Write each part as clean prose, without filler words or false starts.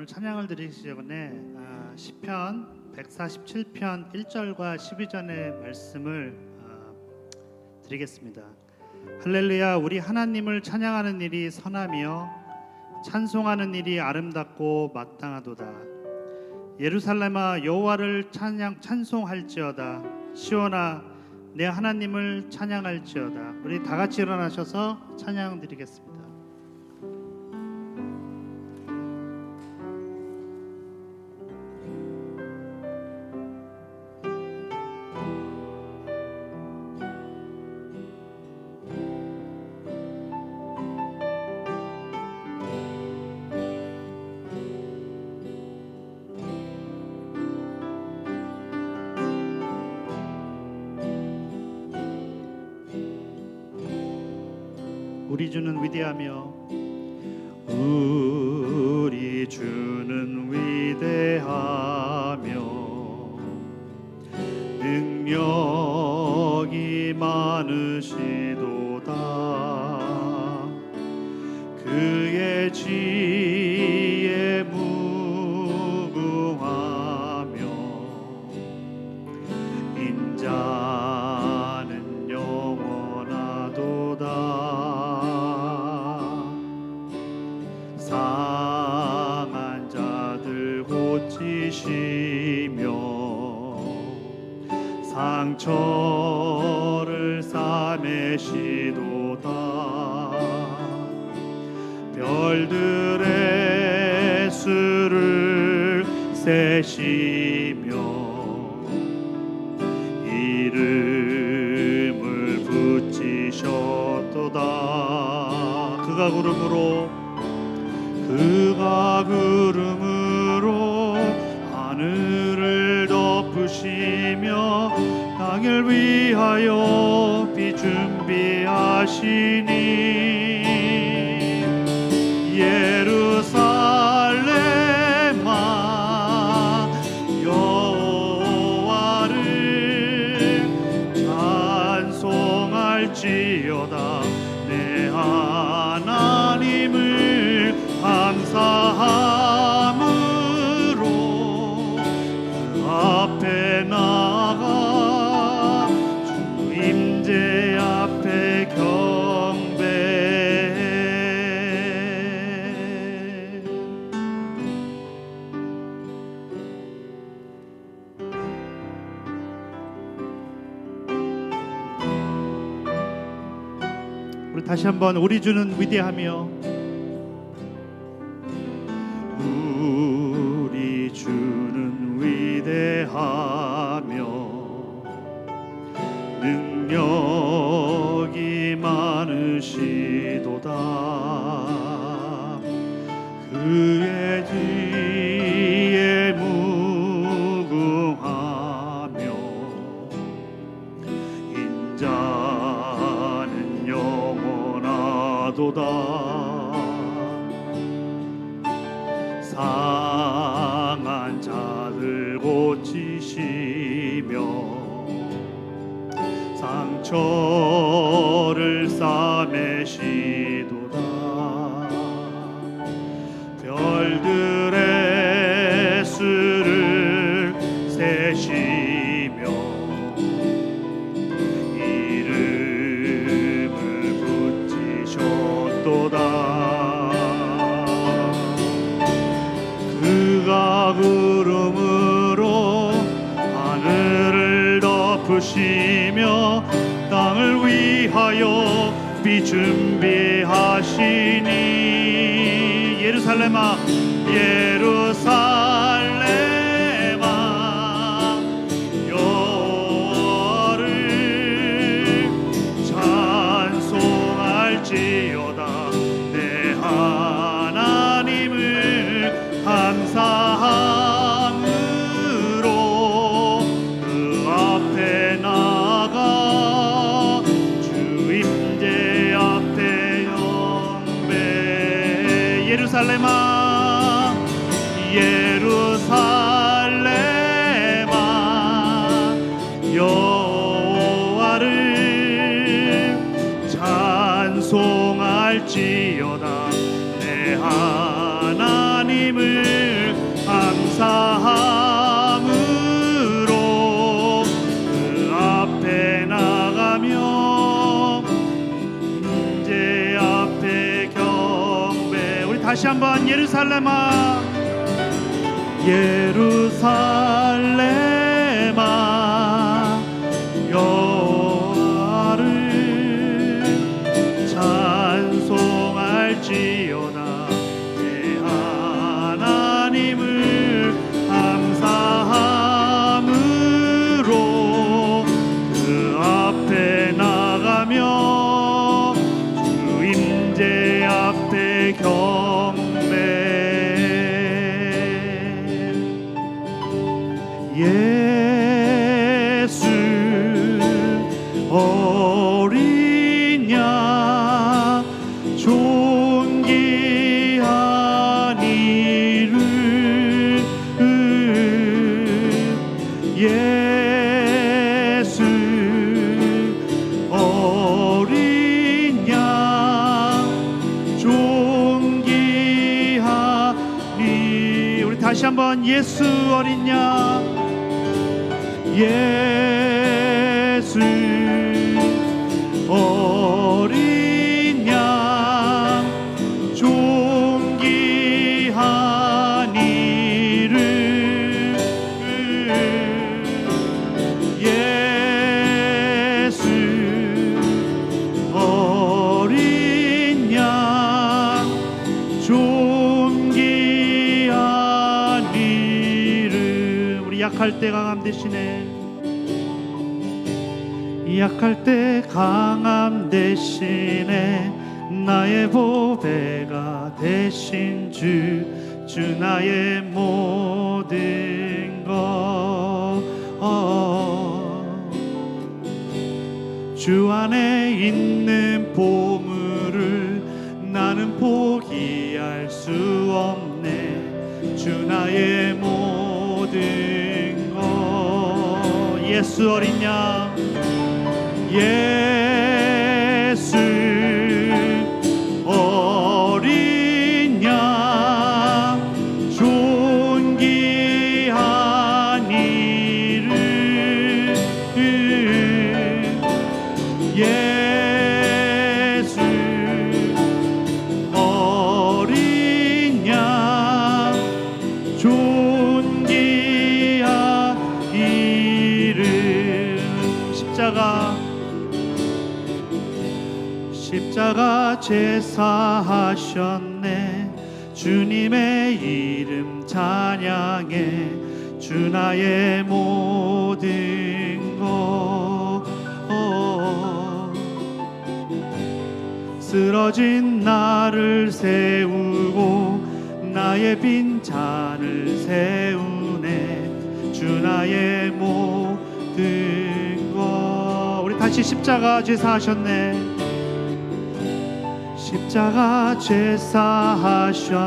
오늘 찬양을 드리기 전에 시편 147편 1절과 12절의 말씀을 드리겠습니다. 할렐루야, 우리 하나님을 찬양하는 일이 선하며 찬송하는 일이 아름답고 마땅하도다. 예루살렘아, 여호와를 찬송할지어다. 시온아, 내 하나님을 찬양할지어다. 우리 다 같이 일어나셔서 찬양 드리겠습니다. 우리 주는 위대하며 우리 주는 위대하며 능력이 많으시도다. 그의 지혜 무궁하며 인자는 영원하도다. 상한 자들 고치시며 상처를 싸매시도다. 별들의 수를 세시며 이름을 붙이셨도다. 그가 구름으로 하늘을 덮으시며 땅을 위하여 비 준비하시니 예루살렘아, 여호와를 찬송할지어다. 내 하나님을 감사함으로 그 앞에 나가 주 임재 앞에 경배해. 우리 다시 한번 우리 주는 위대하며 우리 주는 위대하며 능력이 많으시도다. 그의 지혜 무궁하며 인자는 영원하도다. 상한 자들 고치시며 상처를 싸매시도다. 별들의 수를 세시며 이름을 붙이셨도다. 그가 구름으로 하늘을 덮으시며 땅을 위하여 비 준비하시니 예루살렘아, 예루살렘아, 여호와를 찬송할지어다. 내 하나님을 감사함으로 그 앞에 나가 주 임재 앞에 영배. 예루살렘아, 예루살렘아, 여호와를 찬송할지어다. 내 하나님을 다시 한번 예루살렘아 예루살렘아 여호와를 찬송할지어다 내 하나님을 감사함으로 그 앞에 나가며 주 임재 앞에 경배 예수 어린 양 존귀한 이름 예수 어린 양 존귀하니 우리 다시 한번 예수 어린 양 예수 어린 양 존귀한 이름 예수 어린 양 존귀한 이름 우리 약할 때 강함 대신에 약할 때 강함 대신에 나의 보배가 되신 주 나의 모든 것 주 안에 있는 보물을 나는 포기할 수 없네 주 나의 모든 것 예수 어린 양 예수 어린 양 존귀한 이름 예수 어린 양 존귀한 이름 십자가 제사하셨네 주님의 이름 찬양해 주 나의 모든 것 쓰러진 나를 세우고 나의 빈잔을 세우네 주 나의 모든 것 우리 다시 십자가 제사하셨네 십자가 제사하셨네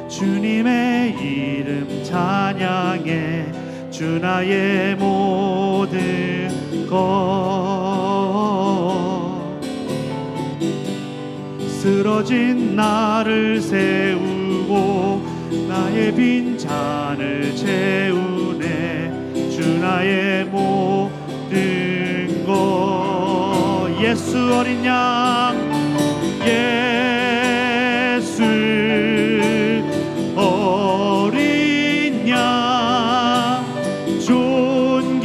주님의 이름 찬양해 주 나의 모든 것 쓰러진 나를 세우고 나의 빈잔을 채우네 주 나의 모든 것 예수 어린 양 예수 어린 양 존귀한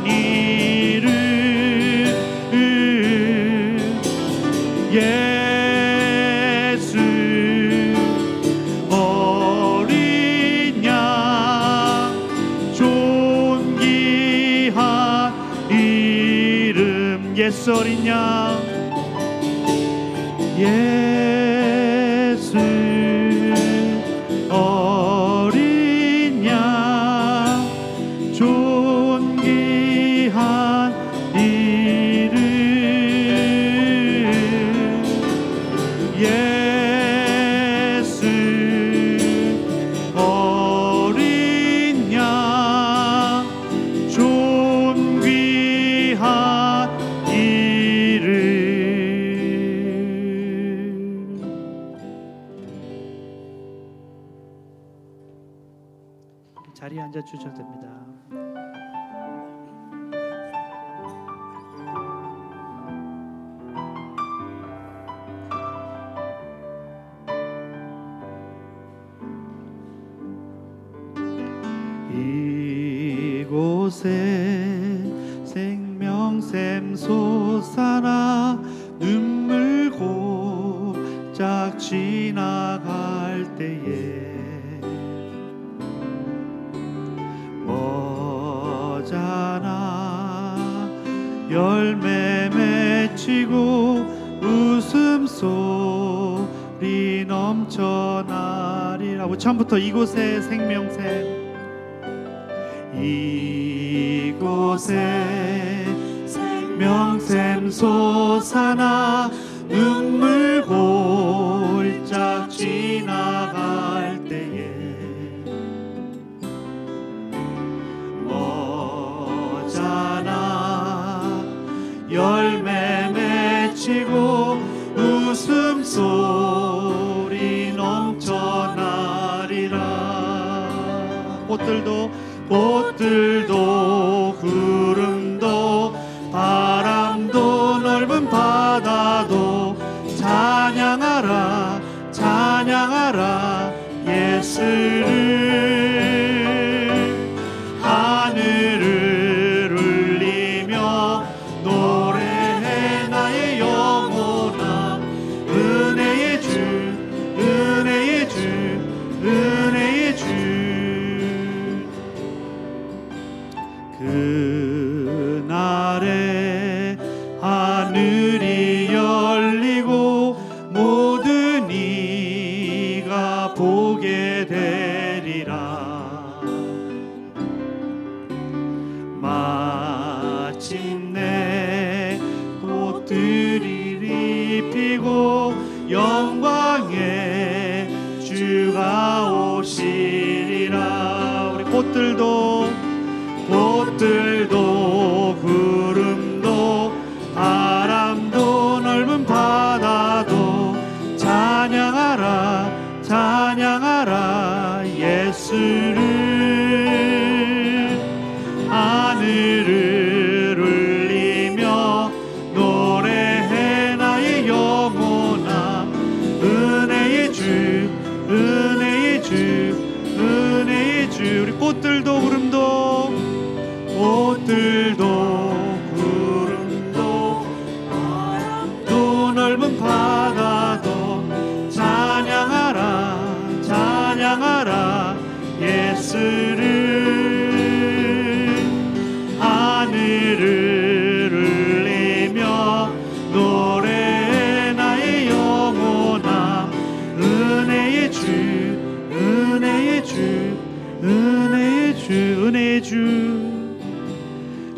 이름 예수 어린 양 존귀한 이름 예수 어린 양 예수 어린 양 존귀한 이름 예수 어린 양 존귀한 이름 자리에 앉아 주셔도 됩니다. 생명샘 솟아나 눈물 고짝 지나갈 때에 머잖아 열매 맺히고 웃음소리 넘쳐나리라. 처음부터 이곳에 생명샘, 이곳에 생명샘 솟아나 눈물 골짝 지나갈 때에 머잖아 열매 맺히고 웃음소리 넘쳐나리라. 꽃들도 구름도 바람도 넓은 바다도 찬양하라 찬양하라 예수를. 하늘을 울리며 노래해 나의 영혼아 은혜의 주 은혜의 주 은혜의 주. 그날에 하늘이 열리고 모든 이가 보게 되리라. 마침내 꽃들이 피고 영광의 주가 오시리라. 우리 꽃들도 구름도 바람도 넓은 바다도 찬양하라 찬양하라 예수를. 하늘을 울리며 노래해 나의 영혼아 은혜의 주 은혜의 주 은혜의 주. 우리 꽃들도 구름도 바람도 넓은 바다도 찬양하라 찬양하라 예수를. 하늘을 울리며 노래해 나의 영혼아 은혜의 주 은혜의 주 은혜의 주 은혜의 주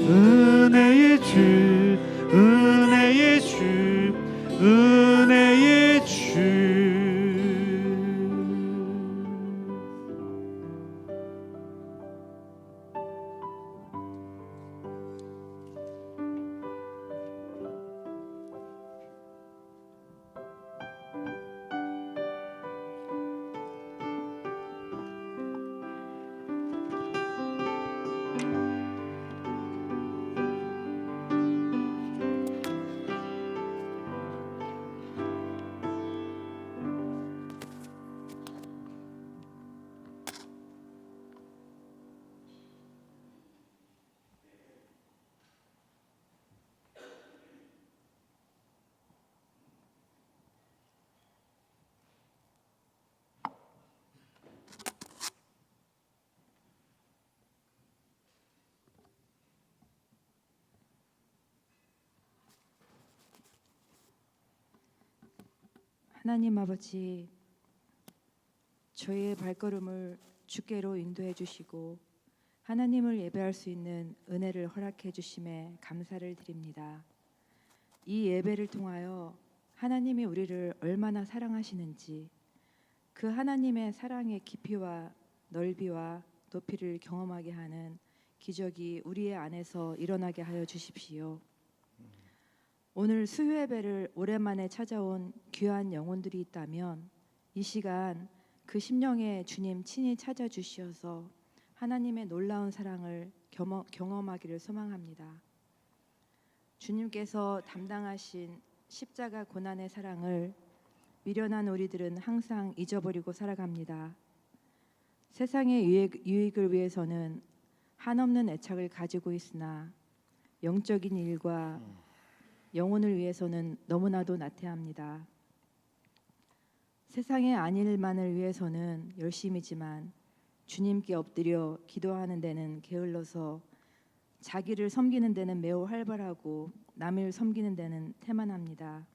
은혜의 주 은혜의 주 은혜의 주. 하나님 아버지, 저희의 발걸음을 주께로 인도해 주시고 하나님을 예배할 수 있는 은혜를 허락해 주심에 감사를 드립니다. 이 예배를 통하여 하나님이 우리를 얼마나 사랑하시는지, 그 하나님의 사랑의 깊이와 넓이와 높이를 경험하게 하는 기적이 우리의 안에서 일어나게 하여 주십시오. 오늘 수요 예배를 오랜만에 찾아온 귀한 영혼들이 있다면 이 시간 그 심령에 주님 친히 찾아주시어서 하나님의 놀라운 사랑을 경험하기를 소망합니다. 주님께서 담당하신 십자가 고난의 사랑을 미련한 우리들은 항상 잊어버리고 살아갑니다. 세상의 유익을 위해서는 한없는 애착을 가지고 있으나 영적인 일과 영혼을 위해서는 너무나도 나태합니다. 세상의 안일만을 위해서는 열심이지만 주님께 엎드려 기도하는 데는 게을러서 자기를 섬기는 데는 매우 활발하고 남을 섬기는 데는 태만합니다.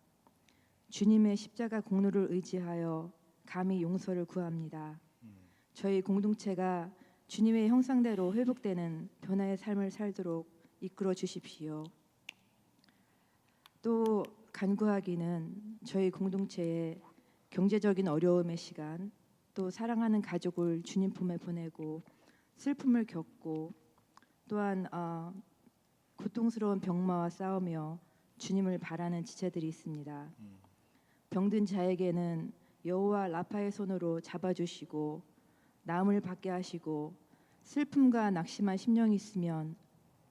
주님의 십자가 공로를 의지하여 감히 용서를 구합니다. 저희 공동체가 주님의 형상대로 회복되는 변화의 삶을 살도록 이끌어 주십시오. 또 간구하기는 저희 공동체의 경제적인 어려움의 시간, 또 사랑하는 가족을 주님 품에 보내고 슬픔을 겪고 또한 고통스러운 병마와 싸우며 주님을 바라는 지체들이 있습니다. 병든 자에게는 여호와 라파의 손으로 잡아주시고 나음을 받게 하시고 슬픔과 낙심한 심령이 있으면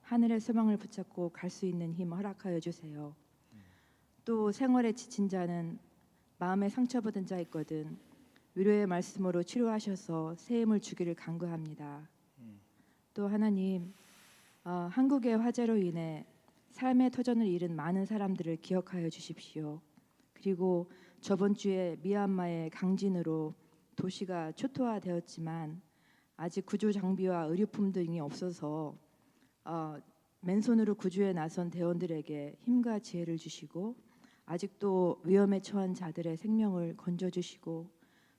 하늘의 소망을 붙잡고 갈 수 있는 힘 허락하여 주세요. 또 생활에 지친 자는 마음에 상처받은 자 있거든 위로의 말씀으로 치료하셔서 새 힘을 주기를 간구합니다. 또 하나님, 한국의 화재로 인해 삶의 터전을 잃은 많은 사람들을 기억하여 주십시오. 그리고 저번 주에 미얀마의 강진으로 도시가 초토화되었지만 아직 구조 장비와 의료품 등이 없어서 맨손으로 구조에 나선 대원들에게 힘과 지혜를 주시고 아직도 위험에 처한 자들의 생명을 건져주시고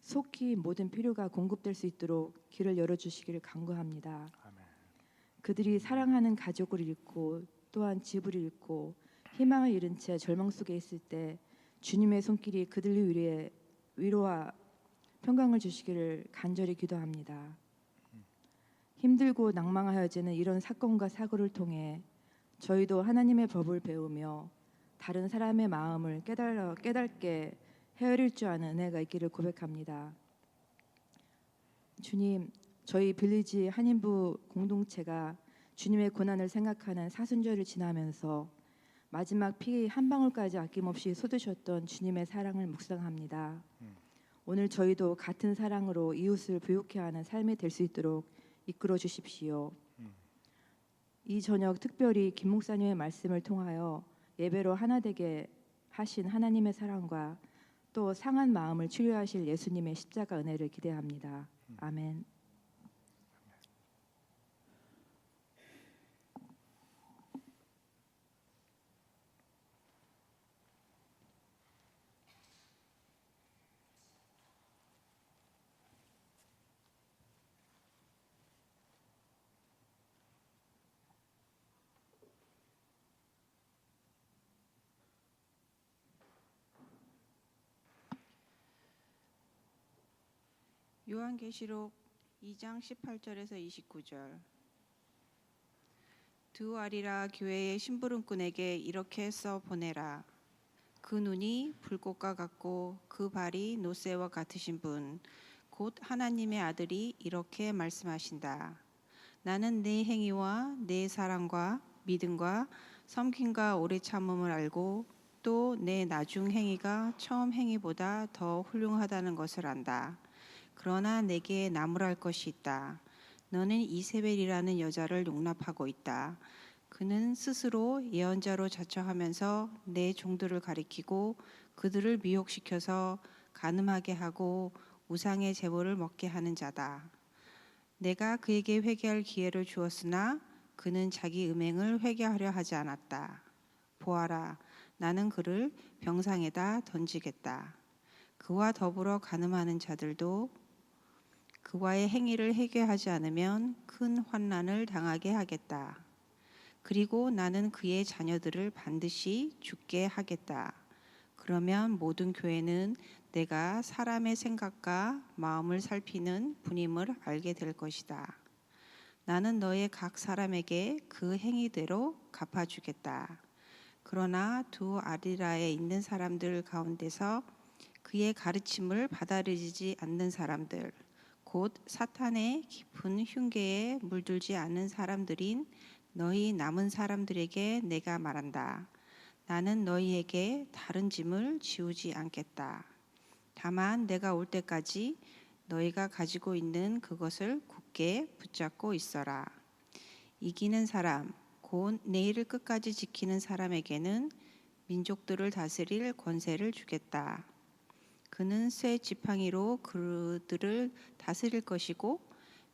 속히 모든 필요가 공급될 수 있도록 길을 열어주시기를 간구합니다. 그들이 사랑하는 가족을 잃고 또한 집을 잃고 희망을 잃은 채 절망 속에 있을 때 주님의 손길이 그들 위에 위로와 평강을 주시기를 간절히 기도합니다. 힘들고 낭망하여지는 이런 사건과 사고를 통해 저희도 하나님의 법을 배우며 다른 사람의 마음을 깨닫게 헤아릴 줄 아는 은혜가 있기를 고백합니다. 주님, 저희 빌리지 한인부 공동체가 주님의 고난을 생각하는 사순절을 지나면서 마지막 피 한 방울까지 아낌없이 쏟으셨던 주님의 사랑을 묵상합니다. 오늘 저희도 같은 사랑으로 이웃을 부욕해 하는 삶이 될 수 있도록 이끌어 주십시오. 이 저녁 특별히 김 목사님의 말씀을 통하여 예배로 하나 되게 하신 하나님의 사랑과 또 상한 마음을 치료하실 예수님의 십자가 은혜를 기대합니다. 아멘. 요한계시록 2장 18절에서 29절. 드우아리라 교회의 심부름꾼에게 이렇게 써 보내라. 그 눈이 불꽃과 같고 그 발이 노새와 같으신 분, 곧 하나님의 아들이 이렇게 말씀하신다. 나는 네 행위와 네 사랑과 믿음과 섬김과 오래 참음을 알고 또 내 나중 행위가 처음 행위보다 더 훌륭하다는 것을 안다. 그러나 내게 나무랄 것이 있다. 너는 이세벨이라는 여자를 용납하고 있다. 그는 스스로 예언자로 자처하면서 내 종들을 가리키고 그들을 미혹시켜서 간음하게 하고 우상의 제물을 먹게 하는 자다. 내가 그에게 회개할 기회를 주었으나 그는 자기 음행을 회개하려 하지 않았다. 보아라, 나는 그를 병상에다 던지겠다. 그와 더불어 간음하는 자들도 그와의 행위를 회개하지 않으면 큰 환난을 당하게 하겠다. 그리고 나는 그의 자녀들을 반드시 죽게 하겠다. 그러면 모든 교회는 내가 사람의 생각과 마음을 살피는 분임을 알게 될 것이다. 나는 너의 각 사람에게 그 행위대로 갚아주겠다. 그러나 두아리라에 있는 사람들 가운데서 그의 가르침을 받아들이지 않는 사람들, 곧 사탄의 깊은 흉계에 물들지 않는 사람들인 너희 남은 사람들에게 내가 말한다. 나는 너희에게 다른 짐을 지우지 않겠다. 다만 내가 올 때까지 너희가 가지고 있는 그것을 굳게 붙잡고 있어라. 이기는 사람, 곧 내일을 끝까지 지키는 사람에게는 민족들을 다스릴 권세를 주겠다. 그는 쇠 지팡이로 그들을 다스릴 것이고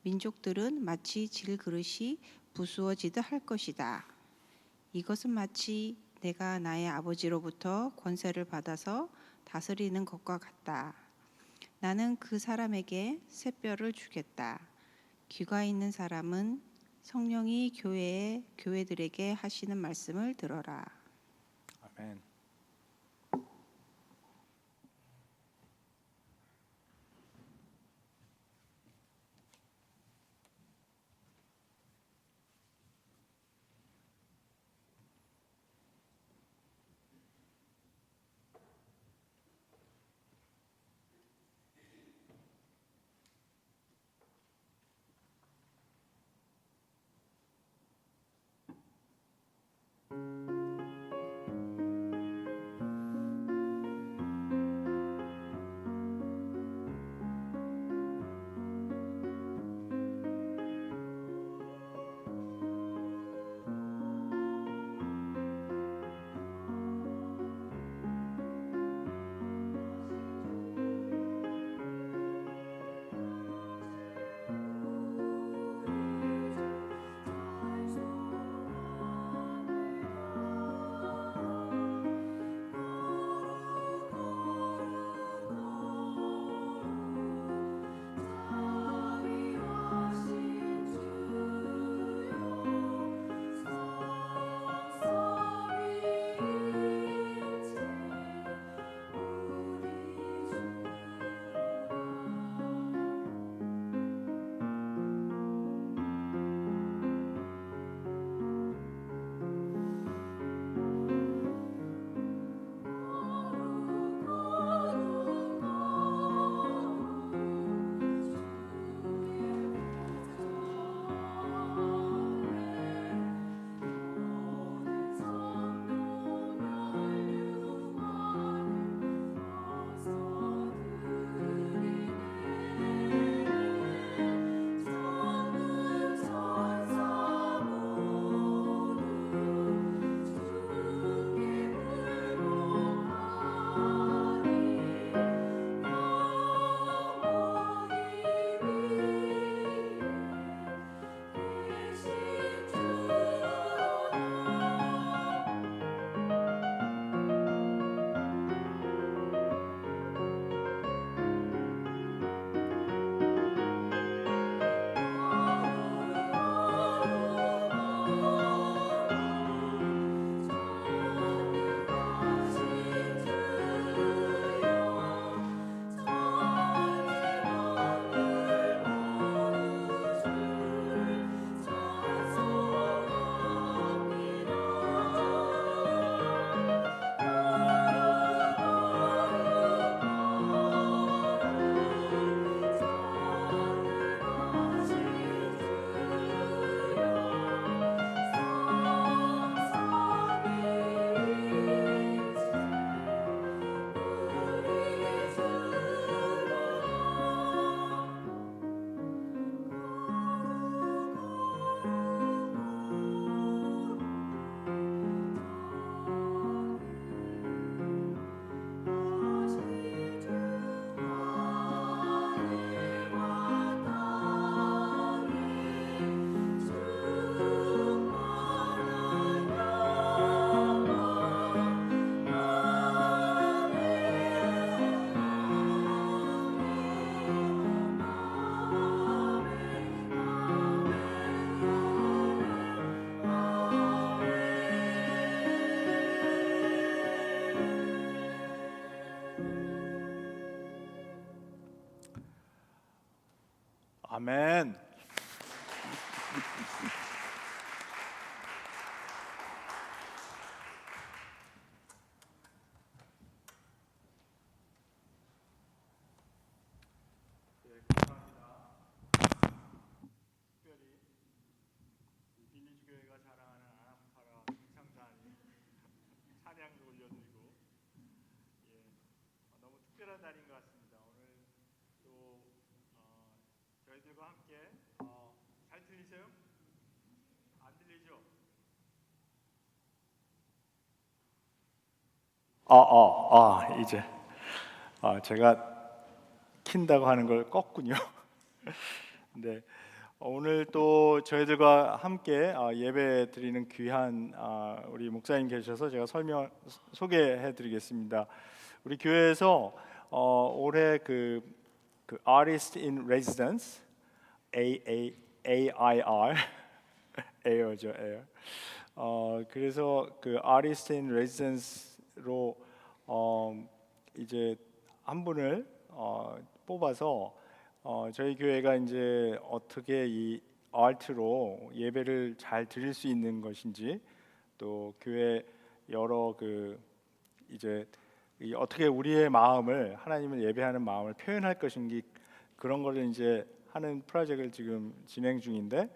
민족들은 마치 질그릇이 부수어지듯 할 것이다. 이것은 마치 내가 나의 아버지로부터 권세를 받아서 다스리는 것과 같다. 나는 그 사람에게 샛별을 주겠다. 귀가 있는 사람은 성령이 교회들에게 하시는 말씀을 들어라. 아멘. 아멘. 감사합니다. 특별히 빌리지교회가 자랑하는 아나파라 김창단이 찬양도 올려드리고 너무 특별한 날인 것 같습니다. 오늘 또 저희들과 함께 잘 들리세요? 안 들리죠? 이제 제가 킨다고 하는 걸 껐군요. 네, 오늘 또 저희들과 함께 예배 드리는 귀한 우리 목사님 계셔서 제가 소개해드리겠습니다. 우리 교회에서 올해 그 Artist in Residence AIR 에어죠, 에어. 그래서 그 Artist in Residence로 이제 한 분을 뽑아서 저희 교회가 이제 어떻게 이 아트로 예배를 잘 드릴 수 있는 것인지, 또 교회 여러 이제 어떻게 우리의 마음을, 하나님을 예배하는 마음을 표현할 것인지, 그런 거를 이제 하는 프로젝트를 지금 진행 중인데,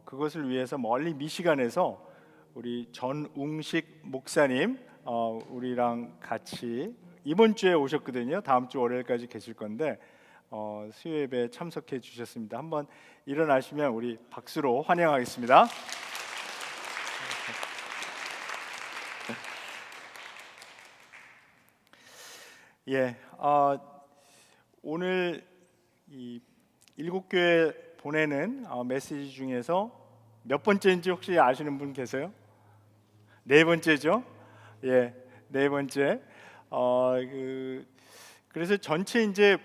그것을 위해서 멀리 미시간에서 우리 전웅식 목사님 우리랑 같이 이번 주에 오셨거든요. 다음 주 월요일까지 계실 건데 수요 예배에 참석해 주셨습니다. 한번 일어나시면 우리 박수로 환영하겠습니다. 예, 오늘 이 일곱 교회 보내는 메시지 중에서 몇 번째인지 혹시 아시는 분 계세요? 네 번째죠. 예, 네 번째. 그래서 전체 이제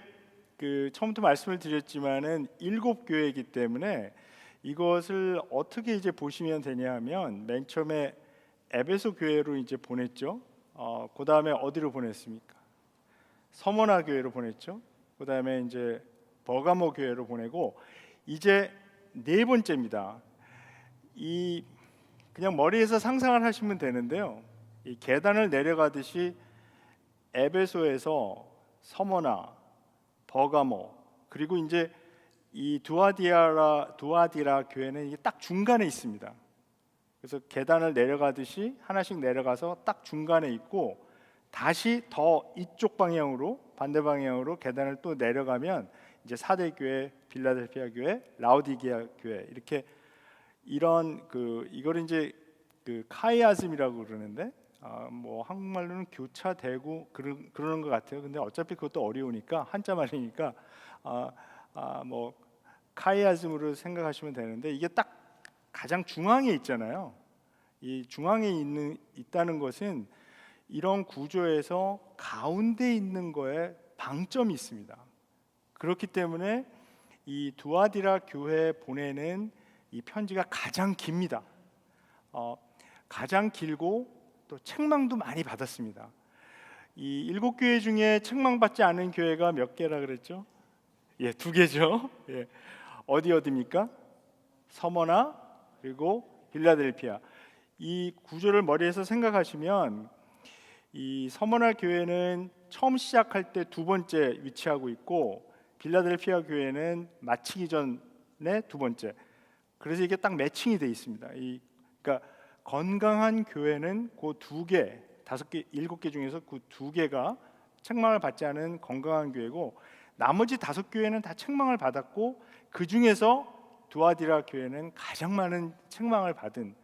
처음부터 말씀을 드렸지만은 일곱 교회이기 때문에 이것을 어떻게 이제 보시면 되냐면, 맨 처음에 에베소 교회로 이제 보냈죠. 그 다음에 어디로 보냈습니까? 서머나 교회로 보냈죠. 그 다음에 이제 버가모 교회로 보내고, 이제 네 번째입니다. 이 그냥 머리에서 상상을 하시면 되는데요. 이 계단을 내려가듯이 에베소에서 서머나, 버가모, 그리고 이제 이 두아디라 교회는 이게 딱 중간에 있습니다. 그래서 계단을 내려가듯이 하나씩 내려가서 딱 중간에 있고, 다시 더 이쪽 방향으로, 반대 방향으로 계단을 또 내려가면 이제 사대 교회, 빌라델피아 교회, 라오디게아 교회, 이렇게 이런 이거를 이제 카이아즘이라고 그러는데 뭐 한국말로는 교차되고 그러는 것 같아요. 근데 어차피 그것도 어려우니까 한자말이니까 뭐 카이아즘으로 생각하시면 되는데, 이게 딱 가장 중앙에 있잖아요. 이 중앙에 있다는 것은 이런 구조에서 가운데 있는 거에 방점이 있습니다. 그렇기 때문에 이 두아디라 교회에 보내는 이 편지가 가장 깁니다. 가장 길고 또 책망도 많이 받았습니다. 이 일곱 교회 중에 책망받지 않은 교회가 몇 개라 그랬죠? 예, 두 개죠. 예. 어디입니까? 서머나 그리고 빌라델피아. 이 구조를 머리에서 생각하시면, 이 서머나 교회는 처음 시작할 때 두 번째 위치하고 있고, 빌라델피아 교회는 마치기 전에 두 번째. 그래서 이게 딱 매칭이 돼 있습니다. 그러니까 건강한 교회는 그 두 개, 다섯 개, 일곱 개 중에서 그 두 개가 책망을 받지 않은 건강한 교회고, 나머지 다섯 교회는 다 책망을 받았고, 그 중에서 두아디라 교회는 가장 많은 책망을 받은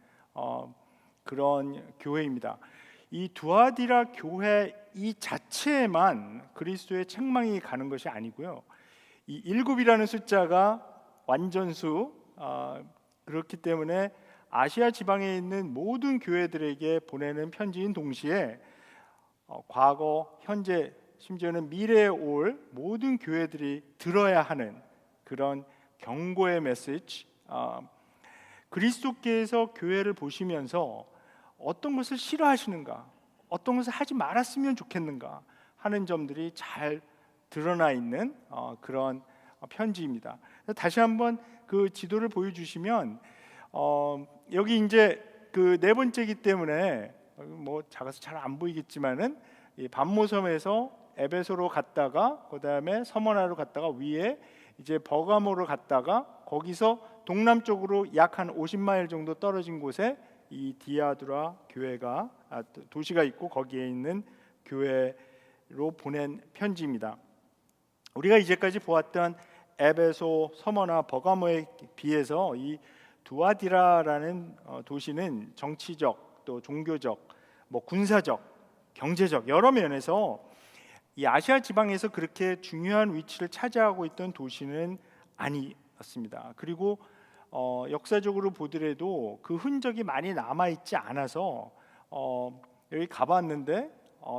그런 교회입니다. 이 두아디라 교회 이 자체에만 그리스도의 책망이 가는 것이 아니고요. 이 일곱이라는 숫자가 완전수, 그렇기 때문에 아시아 지방에 있는 모든 교회들에게 보내는 편지인 동시에 과거, 현재, 심지어는 미래에 올 모든 교회들이 들어야 하는 그런 경고의 메시지. 그리스도께서 교회를 보시면서 어떤 것을 싫어하시는가, 어떤 것을 하지 말았으면 좋겠는가 하는 점들이 잘 드러나 있는 그런 편지입니다. 다시 한번 그 지도를 보여주시면, 여기 이제 그 네 번째이기 때문에 뭐 작아서 잘 안 보이겠지만은, 이 반모섬에서 에베소로 갔다가 그 다음에 서머나로 갔다가 위에 이제 버가모로 갔다가, 거기서 동남쪽으로 약 한 50마일 정도 떨어진 곳에 이 디아두라 교회가 도시가 있고, 거기에 있는 교회로 보낸 편지입니다. 우리가 이제까지 보았던 에베소, 서머나, 버가모에 비해서 이 두아디라라는 도시는 정치적, 또 종교적, 뭐 군사적, 경제적 여러 면에서 이 아시아 지방에서 그렇게 중요한 위치를 차지하고 있던 도시는 아니었습니다. 그리고 역사적으로 보더라도 그 흔적이 많이 남아 있지 않아서 여기 가봤는데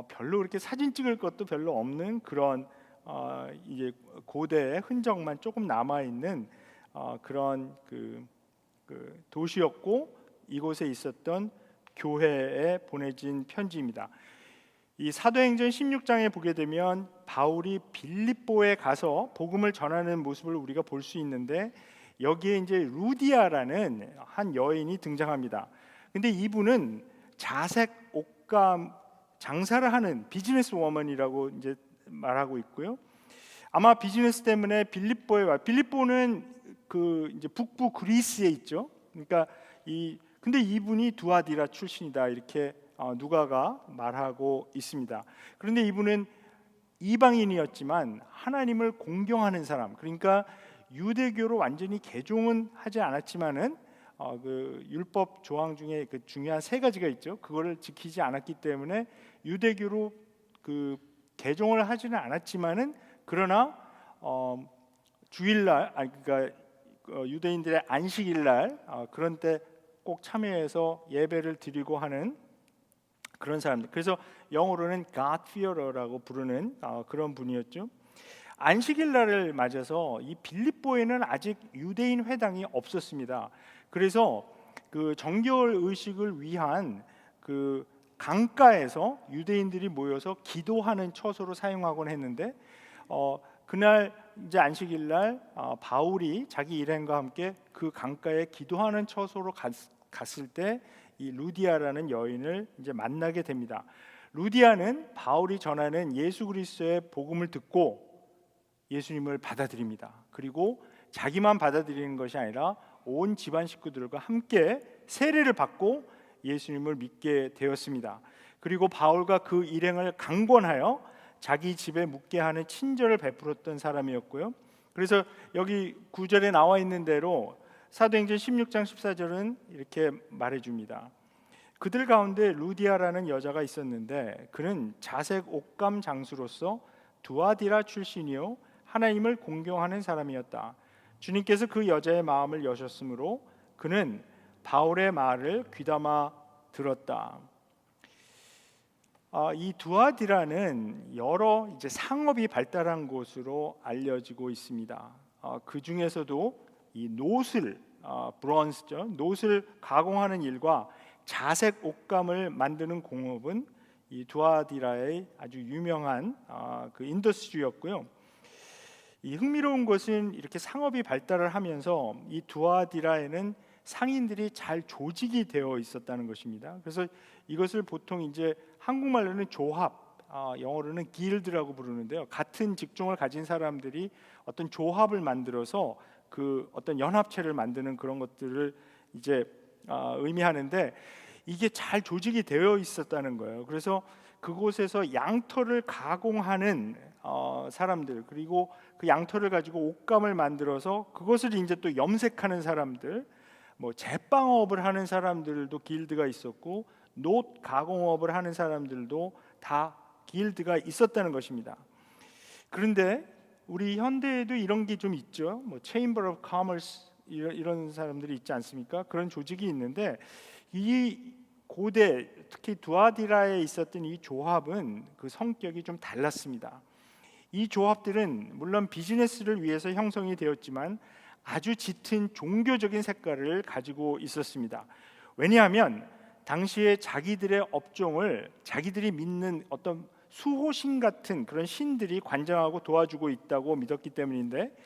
별로 그렇게 사진 찍을 것도 별로 없는 그런 이제 고대의 흔적만 조금 남아 있는 그런 그 도시였고, 이곳에 있었던 교회에 보내진 편지입니다. 이 사도행전 16장에 보게 되면 바울이 빌립보에 가서 복음을 전하는 모습을 우리가 볼 수 있는데, 여기에 이제 루디아라는 한 여인이 등장합니다. 근데 이분은 자색 옷감 장사를 하는 비즈니스 워먼이라고 이제 말하고 있고요. 아마 비즈니스 때문에 빌립보에 와. 빌립보는 그 이제 북부 그리스에 있죠. 그러니까 근데 이분이 두아디라 출신이다, 이렇게 누가가 말하고 있습니다. 그런데 이분은 이방인이었지만 하나님을 공경하는 사람, 그러니까 유대교로 완전히 개종은 하지 않았지만은 그 율법 조항 중에 그 중요한 세 가지가 있죠. 그거를 지키지 않았기 때문에 유대교로 그 개종을 하지는 않았지만은, 그러나 주일날, 그러니까 유대인들의 안식일날 그런 때 꼭 참여해서 예배를 드리고 하는 그런 사람들. 그래서 영어로는 God fearer라고 부르는 그런 분이었죠. 안식일날을 맞아서 이 빌립보에는 아직 유대인 회당이 없었습니다. 그래서 그 정결 의식을 위한 그 강가에서 유대인들이 모여서 기도하는 처소로 사용하곤 했는데, 그날 이제 안식일날 바울이 자기 일행과 함께 그 강가에 기도하는 처소로 갔을 때 이 루디아라는 여인을 이제 만나게 됩니다. 루디아는 바울이 전하는 예수 그리스도의 복음을 듣고 예수님을 받아들입니다. 그리고 자기만 받아들이는 것이 아니라 온 집안 식구들과 함께 세례를 받고 예수님을 믿게 되었습니다. 그리고 바울과 그 일행을 강권하여 자기 집에 묵게 하는 친절을 베풀었던 사람이었고요. 그래서 여기 9절에 나와 있는 대로 사도행전 16장 14절은 이렇게 말해줍니다. 그들 가운데 루디아라는 여자가 있었는데 그는 자색 옷감 장수로서 두아디라 출신이요 하나님을 공경하는 사람이었다. 주님께서 그 여자의 마음을 여셨으므로 그는 바울의 말을 귀담아 들었다. 이 두아디라는 여러 이제 상업이 발달한 곳으로 알려지고 있습니다. 그 중에서도 이 노슬, 브론즈죠. 노슬 가공하는 일과 자색 옷감을 만드는 공업은 이 두아디라의 아주 유명한 그 인더스트리였고요. 이 흥미로운 것은 이렇게 상업이 발달을 하면서 이 두아디라에는 상인들이 잘 조직이 되어 있었다는 것입니다. 그래서 이것을 보통 이제 한국말로는 조합, 영어로는 길드라고 부르는데요. 같은 직종을 가진 사람들이 어떤 조합을 만들어서 그 어떤 연합체를 만드는 그런 것들을 이제 의미하는데, 이게 잘 조직이 되어 있었다는 거예요. 그래서 그곳에서 양털을 가공하는 사람들, 그리고 그 양털을 가지고 옷감을 만들어서 그것을 이제 또 염색하는 사람들, 뭐 제빵업을 하는 사람들도 길드가 있었고 노 가공업을 하는 사람들도 다 길드가 있었다는 것입니다. 그런데 우리 현대에도 이런 게 좀 있죠. 뭐 체인버 오브 커머스 이런 사람들이 있지 않습니까? 그런 조직이 있는데, 이 고대 특히 두아디라에 있었던 이 조합은 그 성격이 좀 달랐습니다. 이 조합들은 물론 비즈니스를 위해서 형성이 되었지만 아주 짙은 종교적인 색깔을 가지고 있었습니다. 왜냐하면 당시에 자기들의 업종을 자기들이 믿는 어떤 수호신 같은 그런 신들이 관장하고 도와주고 있다고 믿었기 때문인데,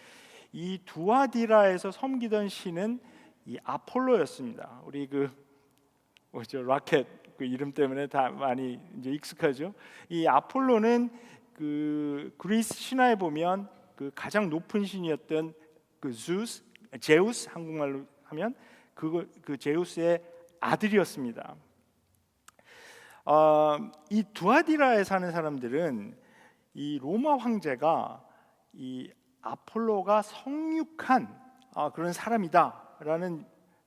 이 두아디라에서 섬기던 신은 이 아폴로였습니다. 우리 그 뭐죠, 라켓 그 이름 때문에 다 많이 이제 익숙하죠. 이 아폴로는 그 그리스 신화에 보면 그 가장 높은 신이었던 그 제우스 한국말로 하면 그 제우스의 아들이었습니다. 이 두아디라에 사는 사람들은 이 로마 황제가 이 아폴로가 성육한 그런 사람이다라는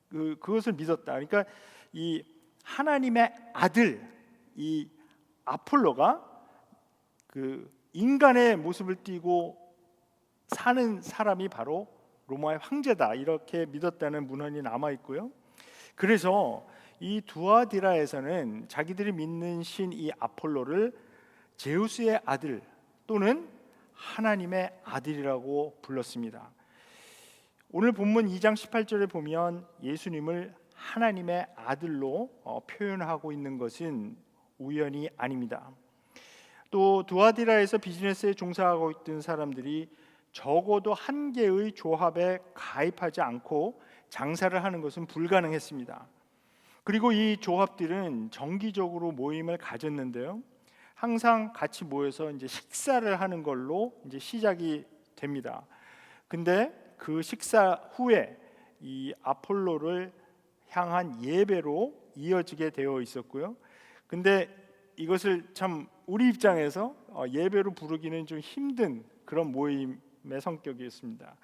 그것을 믿었다. 그러니까 이 하나님의 아들 이 아폴로가 그 인간의 모습을 띠고 사는 사람이 바로 로마의 황제다 이렇게 믿었다는 문헌이 남아 있고요. 그래서 이 두아디라에서는 자기들이 믿는 신 이 아폴로를 제우스의 아들 또는 하나님의 아들이라고 불렀습니다. 오늘 본문 2장 18절에 보면 예수님을 하나님의 아들로 표현하고 있는 것은 우연이 아닙니다. 또 두아디라에서 비즈니스에 종사하고 있던 사람들이 적어도 한 개의 조합에 가입하지 않고 장사를 하는 것은 불가능했습니다. 그리고 이 조합들은 정기적으로 모임을 가졌는데요. 항상 같이 모여서 이제 식사를 하는 걸로 이제 시작이 됩니다. 근데 그 식사 후에 이 아폴로를 향한 예배로 이어지게 되어 있었고요. 근데 이것을 참 우리 입장에서 예배로 부르기는 좀 힘든 그런 모임의 성격이었습니다.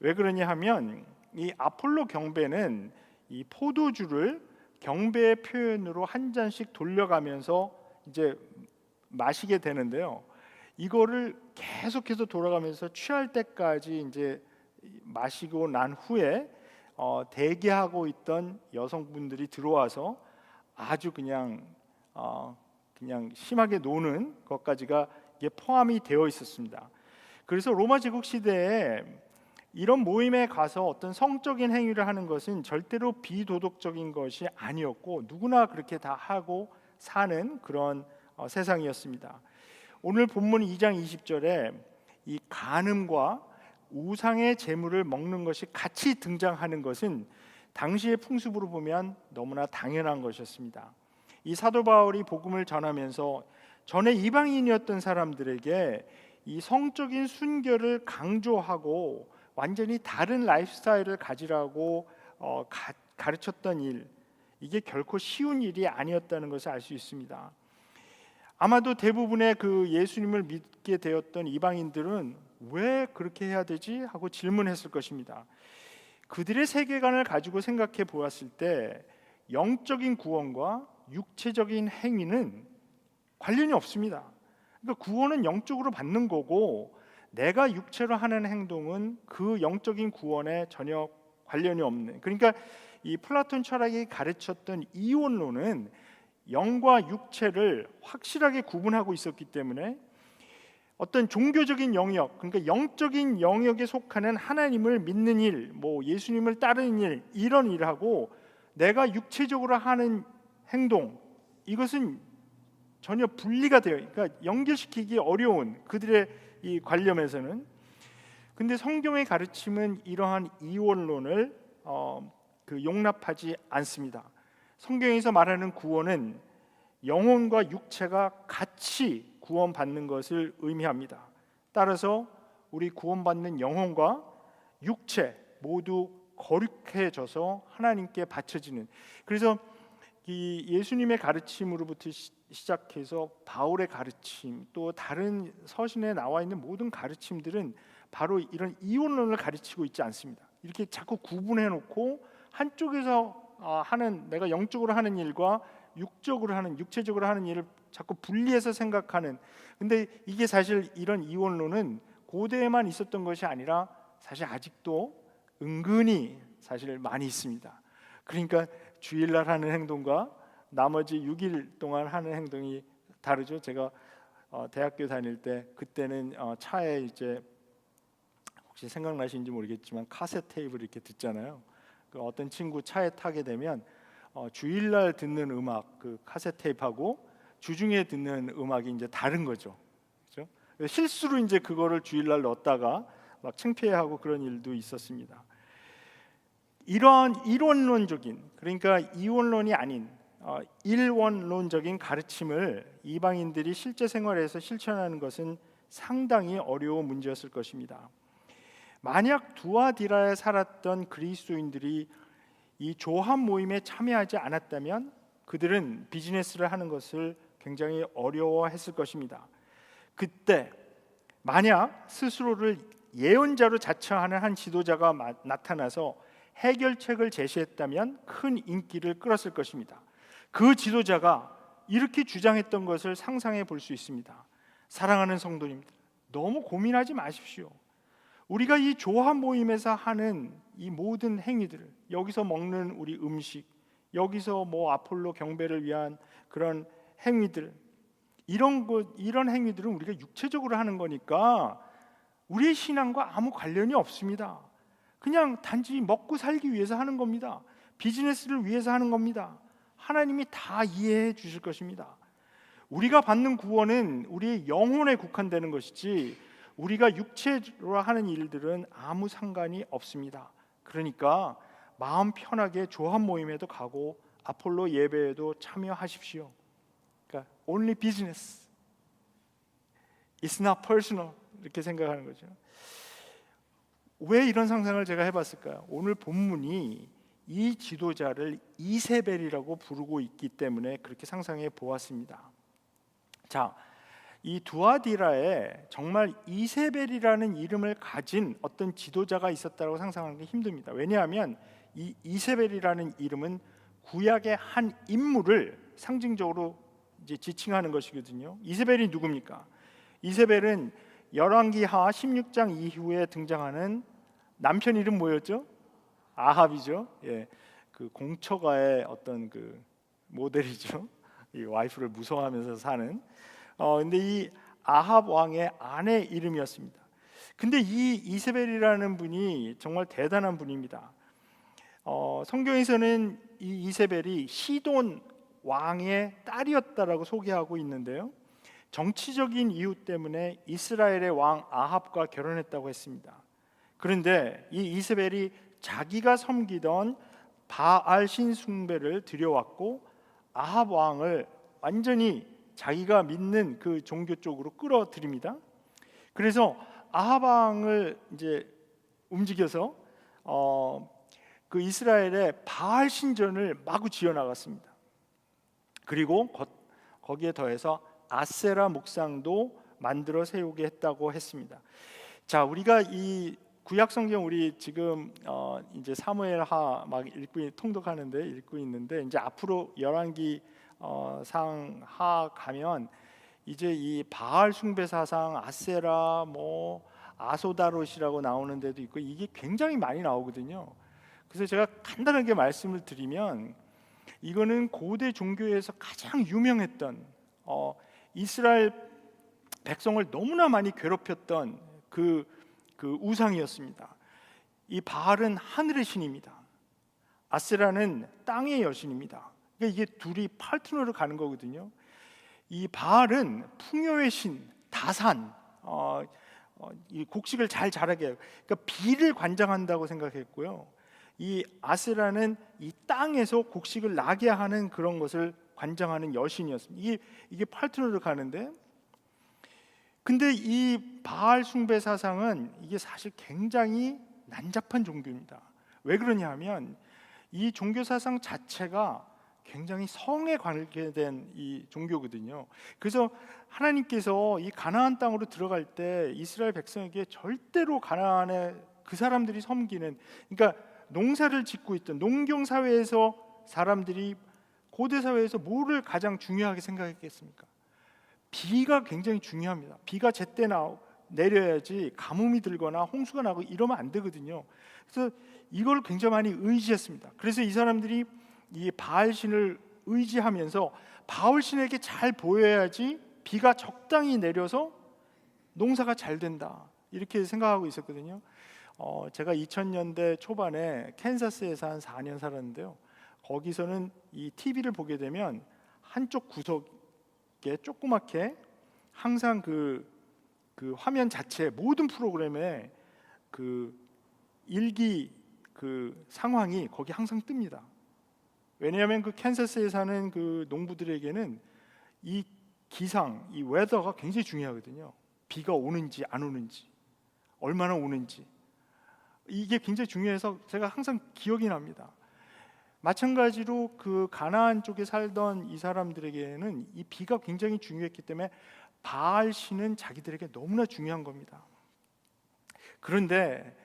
왜 그러냐 하면 이 아폴로 경배는 이 포도주를 경배의 표현으로 한 잔씩 돌려가면서 이제 마시게 되는데요. 이거를 계속해서 돌아가면서 취할 때까지 이제 마시고 난 후에 대기하고 있던 여성분들이 들어와서 아주 그냥 심하게 노는 것까지가 이게 포함이 되어 있었습니다. 그래서 로마 제국 시대에 이런 모임에 가서 어떤 성적인 행위를 하는 것은 절대로 비도덕적인 것이 아니었고 누구나 그렇게 다 하고 사는 그런 세상이었습니다. 오늘 본문 2장 20절에 이 간음과 우상의 제물을 먹는 것이 같이 등장하는 것은 당시의 풍습으로 보면 너무나 당연한 것이었습니다. 이 사도 바울이 복음을 전하면서 전에 이방인이었던 사람들에게 이 성적인 순결을 강조하고 완전히 다른 라이프스타일을 가지라고 가르쳤던 일, 이게 결코 쉬운 일이 아니었다는 것을 알 수 있습니다. 아마도 대부분의 그 예수님을 믿게 되었던 이방인들은 왜 그렇게 해야 되지? 하고 질문했을 것입니다. 그들의 세계관을 가지고 생각해 보았을 때 영적인 구원과 육체적인 행위는 관련이 없습니다. 그러니까 구원은 영적으로 받는 거고 내가 육체로 하는 행동은 그 영적인 구원에 전혀 관련이 없는, 그러니까 이 플라톤 철학이 가르쳤던 이원론은 영과 육체를 확실하게 구분하고 있었기 때문에 어떤 종교적인 영역, 그러니까 영적인 영역에 속하는 하나님을 믿는 일, 뭐 예수님을 따르는 일, 이런 일하고 내가 육체적으로 하는 행동, 이것은 전혀 분리가 돼요. 그러니까 연결시키기 어려운 그들의 이 관념에서는. 근데 성경의 가르침은 이러한 이원론을 용납하지 않습니다. 성경에서 말하는 구원은 영혼과 육체가 같이 구원받는 것을 의미합니다. 따라서 우리 구원받는 영혼과 육체 모두 거룩해져서 하나님께 바쳐지는, 그래서 이 예수님의 가르침으로부터 시작해서 바울의 가르침, 또 다른 서신에 나와 있는 모든 가르침들은 바로 이런 이원론을 가르치고 있지 않습니다. 이렇게 자꾸 구분해 놓고 한쪽에서 하는, 내가 영적으로 하는 일과 육적으로 하는, 육체적으로 하는 일을 자꾸 분리해서 생각하는. 근데 이게 사실 이런 이원론은 고대에만 있었던 것이 아니라 사실 아직도 은근히 사실 많이 있습니다. 그러니까 주일날 하는 행동과 나머지 6일 동안 하는 행동이 다르죠. 제가 대학교 다닐 때 그때는 차에 이제 혹시 생각나시는지 모르겠지만 카세트 테이프를 이렇게 듣잖아요. 그 어떤 친구 차에 타게 되면 주일날 듣는 음악 그 카세트 테이프하고 주중에 듣는 음악이 이제 다른 거죠. 그렇죠? 실수로 이제 그거를 주일날 넣었다가 막 창피해하고 그런 일도 있었습니다. 이런 이론론적인, 그러니까 이원론이 아닌 일원론적인 가르침을 이방인들이 실제 생활에서 실천하는 것은 상당히 어려운 문제였을 것입니다. 만약 두아디라에 살았던 그리스도인들이 이 조합 모임에 참여하지 않았다면 그들은 비즈니스를 하는 것을 굉장히 어려워했을 것입니다. 그때 만약 스스로를 예언자로 자처하는 한 지도자가 나타나서 해결책을 제시했다면 큰 인기를 끌었을 것입니다. 그 지도자가 이렇게 주장했던 것을 상상해 볼 수 있습니다. 사랑하는 성도님들, 너무 고민하지 마십시오. 우리가 이 조합 모임에서 하는 이 모든 행위들, 여기서 먹는 우리 음식, 여기서 뭐 아폴로 경배를 위한 그런 행위들, 이런 행위들은 우리가 육체적으로 하는 거니까 우리의 신앙과 아무 관련이 없습니다. 그냥 단지 먹고 살기 위해서 하는 겁니다. 비즈니스를 위해서 하는 겁니다. 하나님이 다 이해해 주실 것입니다. 우리가 받는 구원은 우리의 영혼에 국한되는 것이지 우리가 육체로 하는 일들은 아무 상관이 없습니다. 그러니까 마음 편하게 조합 모임에도 가고 아폴로 예배에도 참여하십시오. 그러니까 only business, it's not personal, 이렇게 생각하는 거죠. 왜 이런 상상을 제가 해봤을까요? 오늘 본문이 이 지도자를 이세벨이라고 부르고 있기 때문에 그렇게 상상해 보았습니다. 자, 이 두아디라에 정말 이세벨이라는 이름을 가진 어떤 지도자가 있었다고 상상하는 게 힘듭니다. 왜냐하면 이 이세벨이라는 이름은 구약의 한 인물을 상징적으로 이제 지칭하는 것이거든요. 이세벨이 누굽니까? 이세벨은 열왕기하 16장 이후에 등장하는 남편 이름 뭐였죠? 아합이죠. 예, 그 공처가의 어떤 그 모델이죠. 이 와이프를 무서워하면서 사는. 근데 이 아합 왕의 아내 이름이었습니다. 근데 이 이세벨이라는 분이 정말 대단한 분입니다. 성경에서는 이 이세벨이 시돈 왕의 딸이었다라고 소개하고 있는데요. 정치적인 이유 때문에 이스라엘의 왕 아합과 결혼했다고 했습니다. 그런데 이 이세벨이 자기가 섬기던 바알 신 숭배를 들여왔고 아합 왕을 완전히 자기가 믿는 그 종교 쪽으로 끌어들입니다. 그래서 아합 왕을 이제 움직여서 그 이스라엘의 바알 신전을 마구 지어 나갔습니다. 그리고 거기에 더해서 아세라 목상도 만들어 세우게 했다고 했습니다. 자, 우리가 이 구약 성경 우리 지금 이제 사무엘하 막 통독하는데 읽고 있는데 이제 앞으로 열왕기 상하 가면 이제 이 바알 숭배 사상, 아세라, 뭐 아소다롯이라고 나오는 데도 있고 이게 굉장히 많이 나오거든요. 그래서 제가 간단하게 말씀을 드리면 이거는 고대 종교에서 가장 유명했던 이스라엘 백성을 너무나 많이 괴롭혔던 그 우상이었습니다. 이 바알은 하늘의 신입니다. 아세라는 땅의 여신입니다. 그러니까 이게 둘이 파트너로 가는 거거든요. 이 바알은 풍요의 신, 다산, 이 곡식을 잘 자라게 해요. 그러니까 비를 관장한다고 생각했고요. 이 아세라는 이 땅에서 곡식을 나게 하는 그런 것을 관장하는 여신이었습니다. 이게 파트너로 가는데, 근데 이 바알 숭배 사상은 이게 사실 굉장히 난잡한 종교입니다. 왜 그러냐면 이 종교 사상 자체가 굉장히 성에 관계된 이 종교거든요. 그래서 하나님께서 이 가나안 땅으로 들어갈 때 이스라엘 백성에게 절대로 가나안에 그 사람들이 섬기는, 그러니까 농사를 짓고 있던 농경 사회에서 사람들이 고대 사회에서 뭐를 가장 중요하게 생각했겠습니까? 비가 굉장히 중요합니다. 비가 제때 내려야지 가뭄이 들거나 홍수가 나고 이러면 안 되거든요. 그래서 이걸 굉장히 많이 의지했습니다. 그래서 이 사람들이 이 바알 신을 의지하면서 바알 신에게 잘 보여야지 비가 적당히 내려서 농사가 잘 된다, 이렇게 생각하고 있었거든요. 제가 2000년대 초반에 캔자스에서 한 4년 살았는데요. 거기서는 이 TV를 보게 되면 한쪽 구석에 조그맣게 항상 그 화면 자체 모든 프로그램에 그 일기 그 상황이 거기 항상 뜹니다. 왜냐하면 그 캔자스에 사는 그 농부들에게는 이 기상, 이 웨더가 굉장히 중요하거든요. 비가 오는지 안 오는지, 얼마나 오는지, 이게 굉장히 중요해서 제가 항상 기억이 납니다. 마찬가지로 그 가나안 쪽에 살던 이 사람들에게는 이 비가 굉장히 중요했기 때문에 바알 신은 자기들에게 너무나 중요한 겁니다. 그런데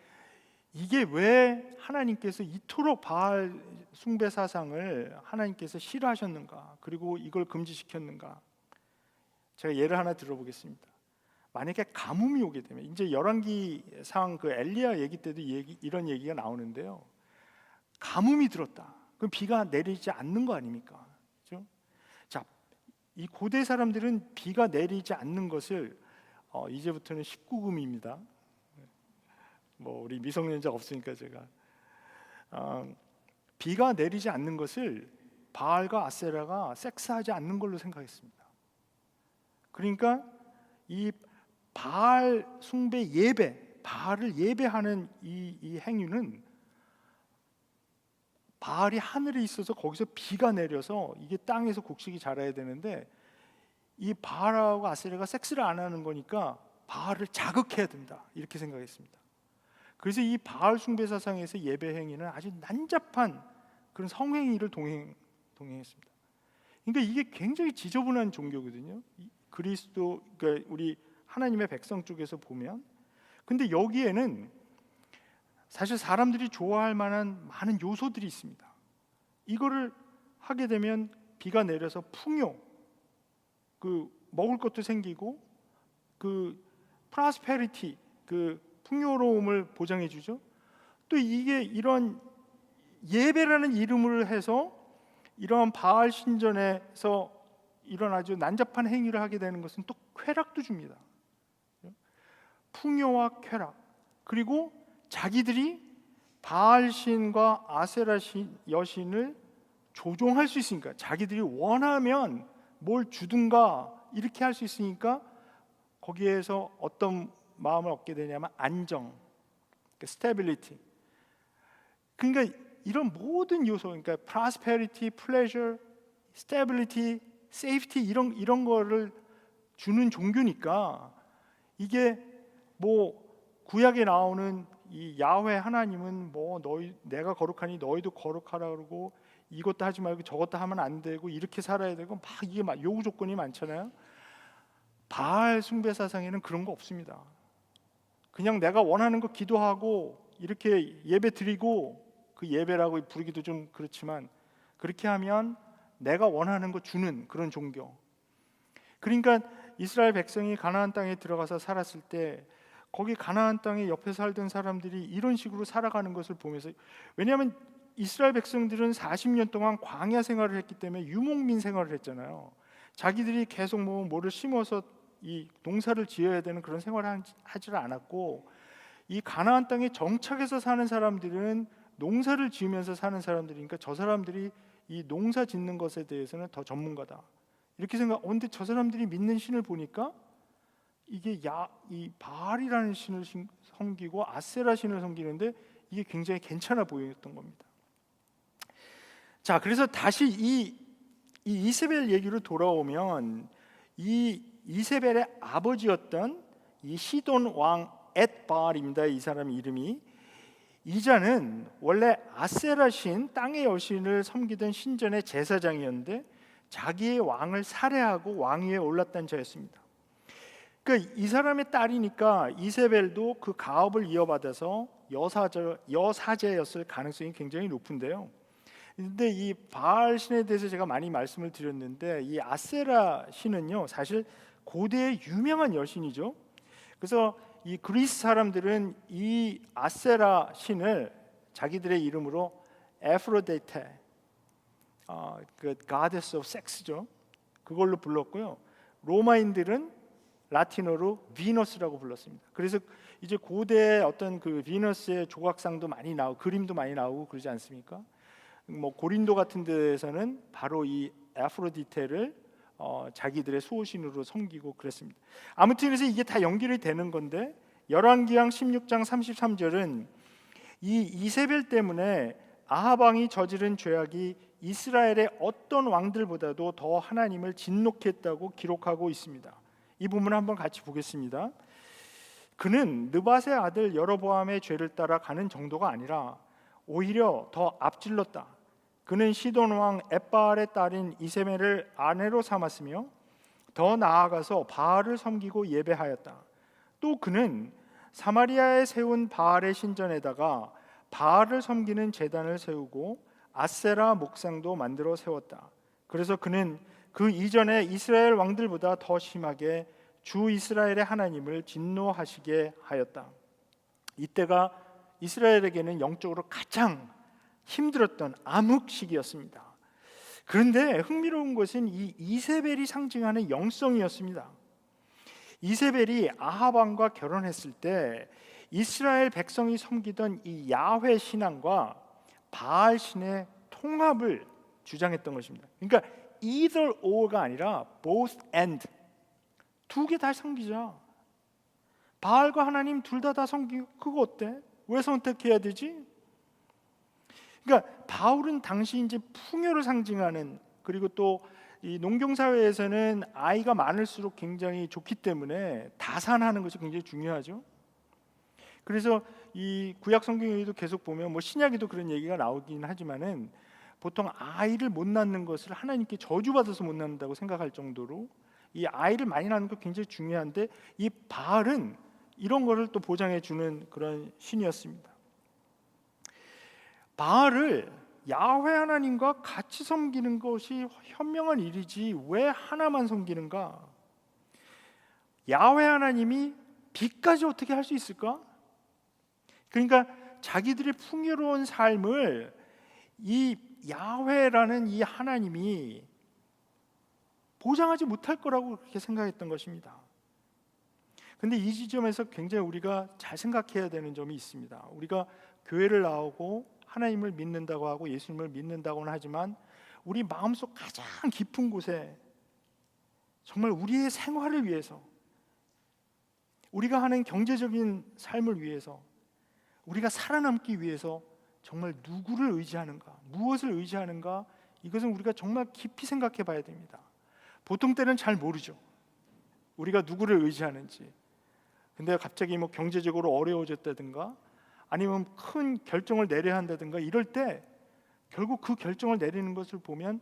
이게 왜 하나님께서 이토록 바알 숭배 사상을 하나님께서 싫어하셨는가, 그리고 이걸 금지시켰는가? 제가 예를 하나 들어보겠습니다. 만약에 가뭄이 오게 되면, 이제 열왕기상 그 엘리야 얘기 때도 이런 얘기가 나오는데요. 가뭄이 들었다. 그럼 비가 내리지 않는 거 아닙니까? 그렇죠? 자, 이 고대 사람들은 비가 내리지 않는 것을 이제부터는 19금입니다. 뭐 우리 미성년자 없으니까 제가 비가 내리지 않는 것을 바알과 아세라가 섹스하지 않는 걸로 생각했습니다. 그러니까 이 바알 숭배 예배, 바알을 예배하는 이 행위는 바알이 하늘에 있어서 거기서 비가 내려서 이게 땅에서 곡식이 자라야 되는데 이 바알하고 아세라가 섹스를 안 하는 거니까 바알을 자극해야 된다, 이렇게 생각했습니다. 그래서 이 바알 숭배 사상에서 예배 행위는 아주 난잡한 그런 성행위를 동행했습니다. 그러니까 이게 굉장히 지저분한 종교거든요. 그리스도, 그러니까 우리 하나님의 백성 쪽에서 보면. 근데 여기에는 사실 사람들이 좋아할 만한 많은 요소들이 있습니다. 이거를 하게 되면 비가 내려서 풍요, 그 먹을 것도 생기고 그 프라스페리티, 그 풍요로움을 보장해 주죠. 또 이게 이런 예배라는 이름을 해서 이러한 바알 신전에서 이런 아주 난잡한 행위를 하게 되는 것은 또 쾌락도 줍니다. 풍요와 쾌락, 그리고 자기들이 바알 신과 아세라 여신을 조종할 수 있으니까, 자기들이 원하면 뭘 주든가 이렇게 할 수 있으니까 거기에서 어떤 마음을 얻게 되냐면 안정, 스테빌리티. 그러니까 이런 모든 요소, 그러니까 prosperity, pleasure, stability, safety, 이런 거를 주는 종교니까, 이게 뭐 구약에 나오는 이 야훼 하나님은 뭐 내가 거룩하니 너희도 거룩하라 그러고 이것도 하지 말고 저것도 하면 안 되고 이렇게 살아야 되고 막 이게 막 요구 조건이 많잖아요. 바알 숭배 사상에는 그런 거 없습니다. 그냥 내가 원하는 거 기도하고 이렇게 예배 드리고, 그 예배라고 부르기도 좀 그렇지만 그렇게 하면 내가 원하는 거 주는 그런 종교. 그러니까 이스라엘 백성이 가나안 땅에 들어가서 살았을 때 거기 가나안 땅에 옆에 살던 사람들이 이런 식으로 살아가는 것을 보면서, 왜냐하면 이스라엘 백성들은 40년 동안 광야 생활을 했기 때문에 유목민 생활을 했잖아요. 자기들이 계속 뭐를 심어서 이 농사를 지어야 되는 그런 생활을 하지를 않았고, 이 가나안 땅에 정착해서 사는 사람들은 농사를 지으면서 사는 사람들이니까 저 사람들이 이 농사 짓는 것에 대해서는 더 전문가다, 이렇게 근데 저 사람들이 믿는 신을 보니까 이게 이 바알이라는 신을 섬기고 아세라 신을 섬기는데 이게 굉장히 괜찮아 보였던 겁니다. 자, 그래서 다시 이 이세벨 얘기로 돌아오면, 이 이세벨의 아버지였던 이 시돈 왕 엣바알입니다. 이 사람 이름이. 이 자는 원래 아세라 신, 땅의 여신을 섬기던 신전의 제사장이었는데 자기의 왕을 살해하고 왕위에 올랐던 자였습니다. 그러니까 이 사람의 딸이니까 이세벨도 그 가업을 이어받아서 여사제였을 가능성이 굉장히 높은데요. 근데 이 바알 신에 대해서 제가 많이 말씀을 드렸는데, 이 아세라 신은요 사실 고대의 유명한 여신이죠. 그래서 이 그리스 사람들은 이 아세라 신을 자기들의 이름으로 에프로데이테, 그 goddess of sex죠, 그걸로 불렀고요. 로마인들은 라틴어로 비너스라고 불렀습니다. 그래서 이제 고대의 어떤 그 비너스의 조각상도 많이 나오고 그림도 많이 나오고 그러지 않습니까? 뭐 고린도 같은 데에서는 바로 이 아프로디테를 자기들의 수호신으로 섬기고 그랬습니다. 아무튼 그래서 이게 다 연결이 되는 건데, 열왕기상 16장 33절은 이 이세벨 때문에 아합 왕이 저지른 죄악이 이스라엘의 어떤 왕들보다도 더 하나님을 진노케 했다고 기록하고 있습니다. 이 부분을 한번 같이 보겠습니다. 그는 느밧의 아들 여로보암의 죄를 따라 가는 정도가 아니라 오히려 더 앞질렀다. 그는 시돈 왕 엣바알의 딸인 이세벨을 아내로 삼았으며 더 나아가서 바알을 섬기고 예배하였다. 또 그는 사마리아에 세운 바알의 신전에다가 바알을 섬기는 제단을 세우고 아세라 목상도 만들어 세웠다. 그래서 그는 그 이전에 이스라엘 왕들보다 더 심하게 주 이스라엘의 하나님을 진노하시게 하였다. 이때가 이스라엘에게는 영적으로 가장 힘들었던 암흑 시기였습니다. 그런데 흥미로운 것은 이 이세벨이 상징하는 영성이었습니다. 이세벨이 아합 왕과 결혼했을 때 이스라엘 백성이 섬기던 이 야훼 신앙과 바알 신의 통합을 주장했던 것입니다. 그러니까 either or가 아니라 both and, 두 개 다 섬기자. 바알과 하나님 둘 다 섬기고 그거 어때? 왜 선택해야 되지? 그러니까 바울은 당시 이제 풍요를 상징하는, 그리고 또 이 농경 사회에서는 아이가 많을수록 굉장히 좋기 때문에 다산하는 것이 굉장히 중요하죠. 그래서 이 구약 성경에도 계속 보면 뭐 신약에도 그런 얘기가 나오긴 하지만은 보통 아이를 못 낳는 것을 하나님께 저주받아서 못 낳는다고 생각할 정도로 이 아이를 많이 낳는 거 굉장히 중요한데, 이 바알은 이런 거를 또 보장해 주는 그런 신이었습니다. 바알을 야훼 하나님과 같이 섬기는 것이 현명한 일이지 왜 하나만 섬기는가? 야훼 하나님이 빛까지 어떻게 할 수 있을까? 그러니까 자기들의 풍요로운 삶을 이 야훼라는 이 하나님이 보장하지 못할 거라고 그렇게 생각했던 것입니다. 근데 이 지점에서 굉장히 우리가 잘 생각해야 되는 점이 있습니다. 우리가 교회를 나오고 하나님을 믿는다고 하고 예수님을 믿는다고는 하지만 우리 마음속 가장 깊은 곳에 정말 우리의 생활을 위해서, 우리가 하는 경제적인 삶을 위해서, 우리가 살아남기 위해서 정말 누구를 의지하는가, 무엇을 의지하는가, 이것은 우리가 정말 깊이 생각해 봐야 됩니다. 보통 때는 잘 모르죠. 우리가 누구를 의지하는지. 근데 갑자기 뭐 경제적으로 어려워졌다든가 아니면 큰 결정을 내려야 한다든가 이럴 때 결국 그 결정을 내리는 것을 보면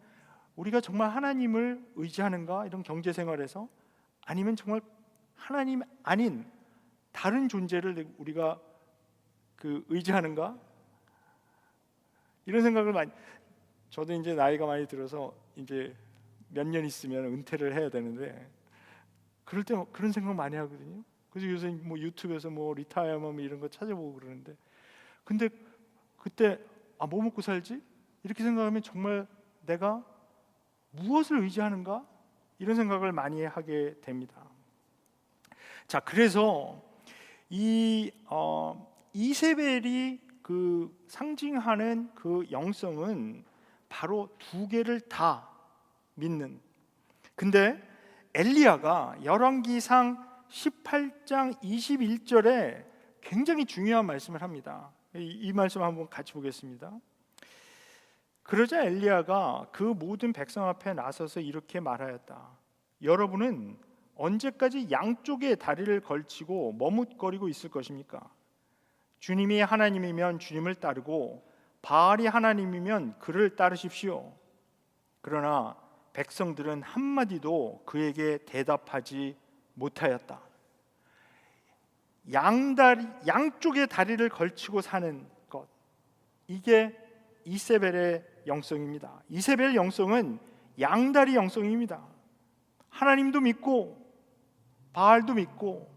우리가 정말 하나님을 의지하는가, 이런 경제 생활에서, 아니면 정말 하나님 아닌 다른 존재를 우리가 의지하는가, 이런 생각을 많이. 저도 이제 나이가 많이 들어서 이제 몇 년 있으면 은퇴를 해야 되는데 그럴 때 그런 생각 많이 하거든요. 그래서 요새 뭐 유튜브에서 뭐 리타이어먼 이런 거 찾아보고 그러는데, 근데 그때 뭐 먹고 살지? 이렇게 생각하면 정말 내가 무엇을 의지하는가? 이런 생각을 많이 하게 됩니다. 자, 그래서 이 이세벨이 그 상징하는 그 영성은 바로 두 개를 다 믿는. 근데 엘리야가 열왕기상 18장 21절에 굉장히 중요한 말씀을 합니다. 이 말씀 한번 같이 보겠습니다. 그러자 엘리야가 그 모든 백성 앞에 나서서 이렇게 말하였다. 여러분은 언제까지 양쪽에 다리를 걸치고 머뭇거리고 있을 것입니까? 주님이 하나님이면 주님을 따르고 바알이 하나님이면 그를 따르십시오. 그러나 백성들은 한마디도 그에게 대답하지 못하였다. 양쪽에 다리를 걸치고 사는 것, 이게 이세벨의 영성입니다. 이세벨의 영성은 양다리 영성입니다. 하나님도 믿고 바알도 믿고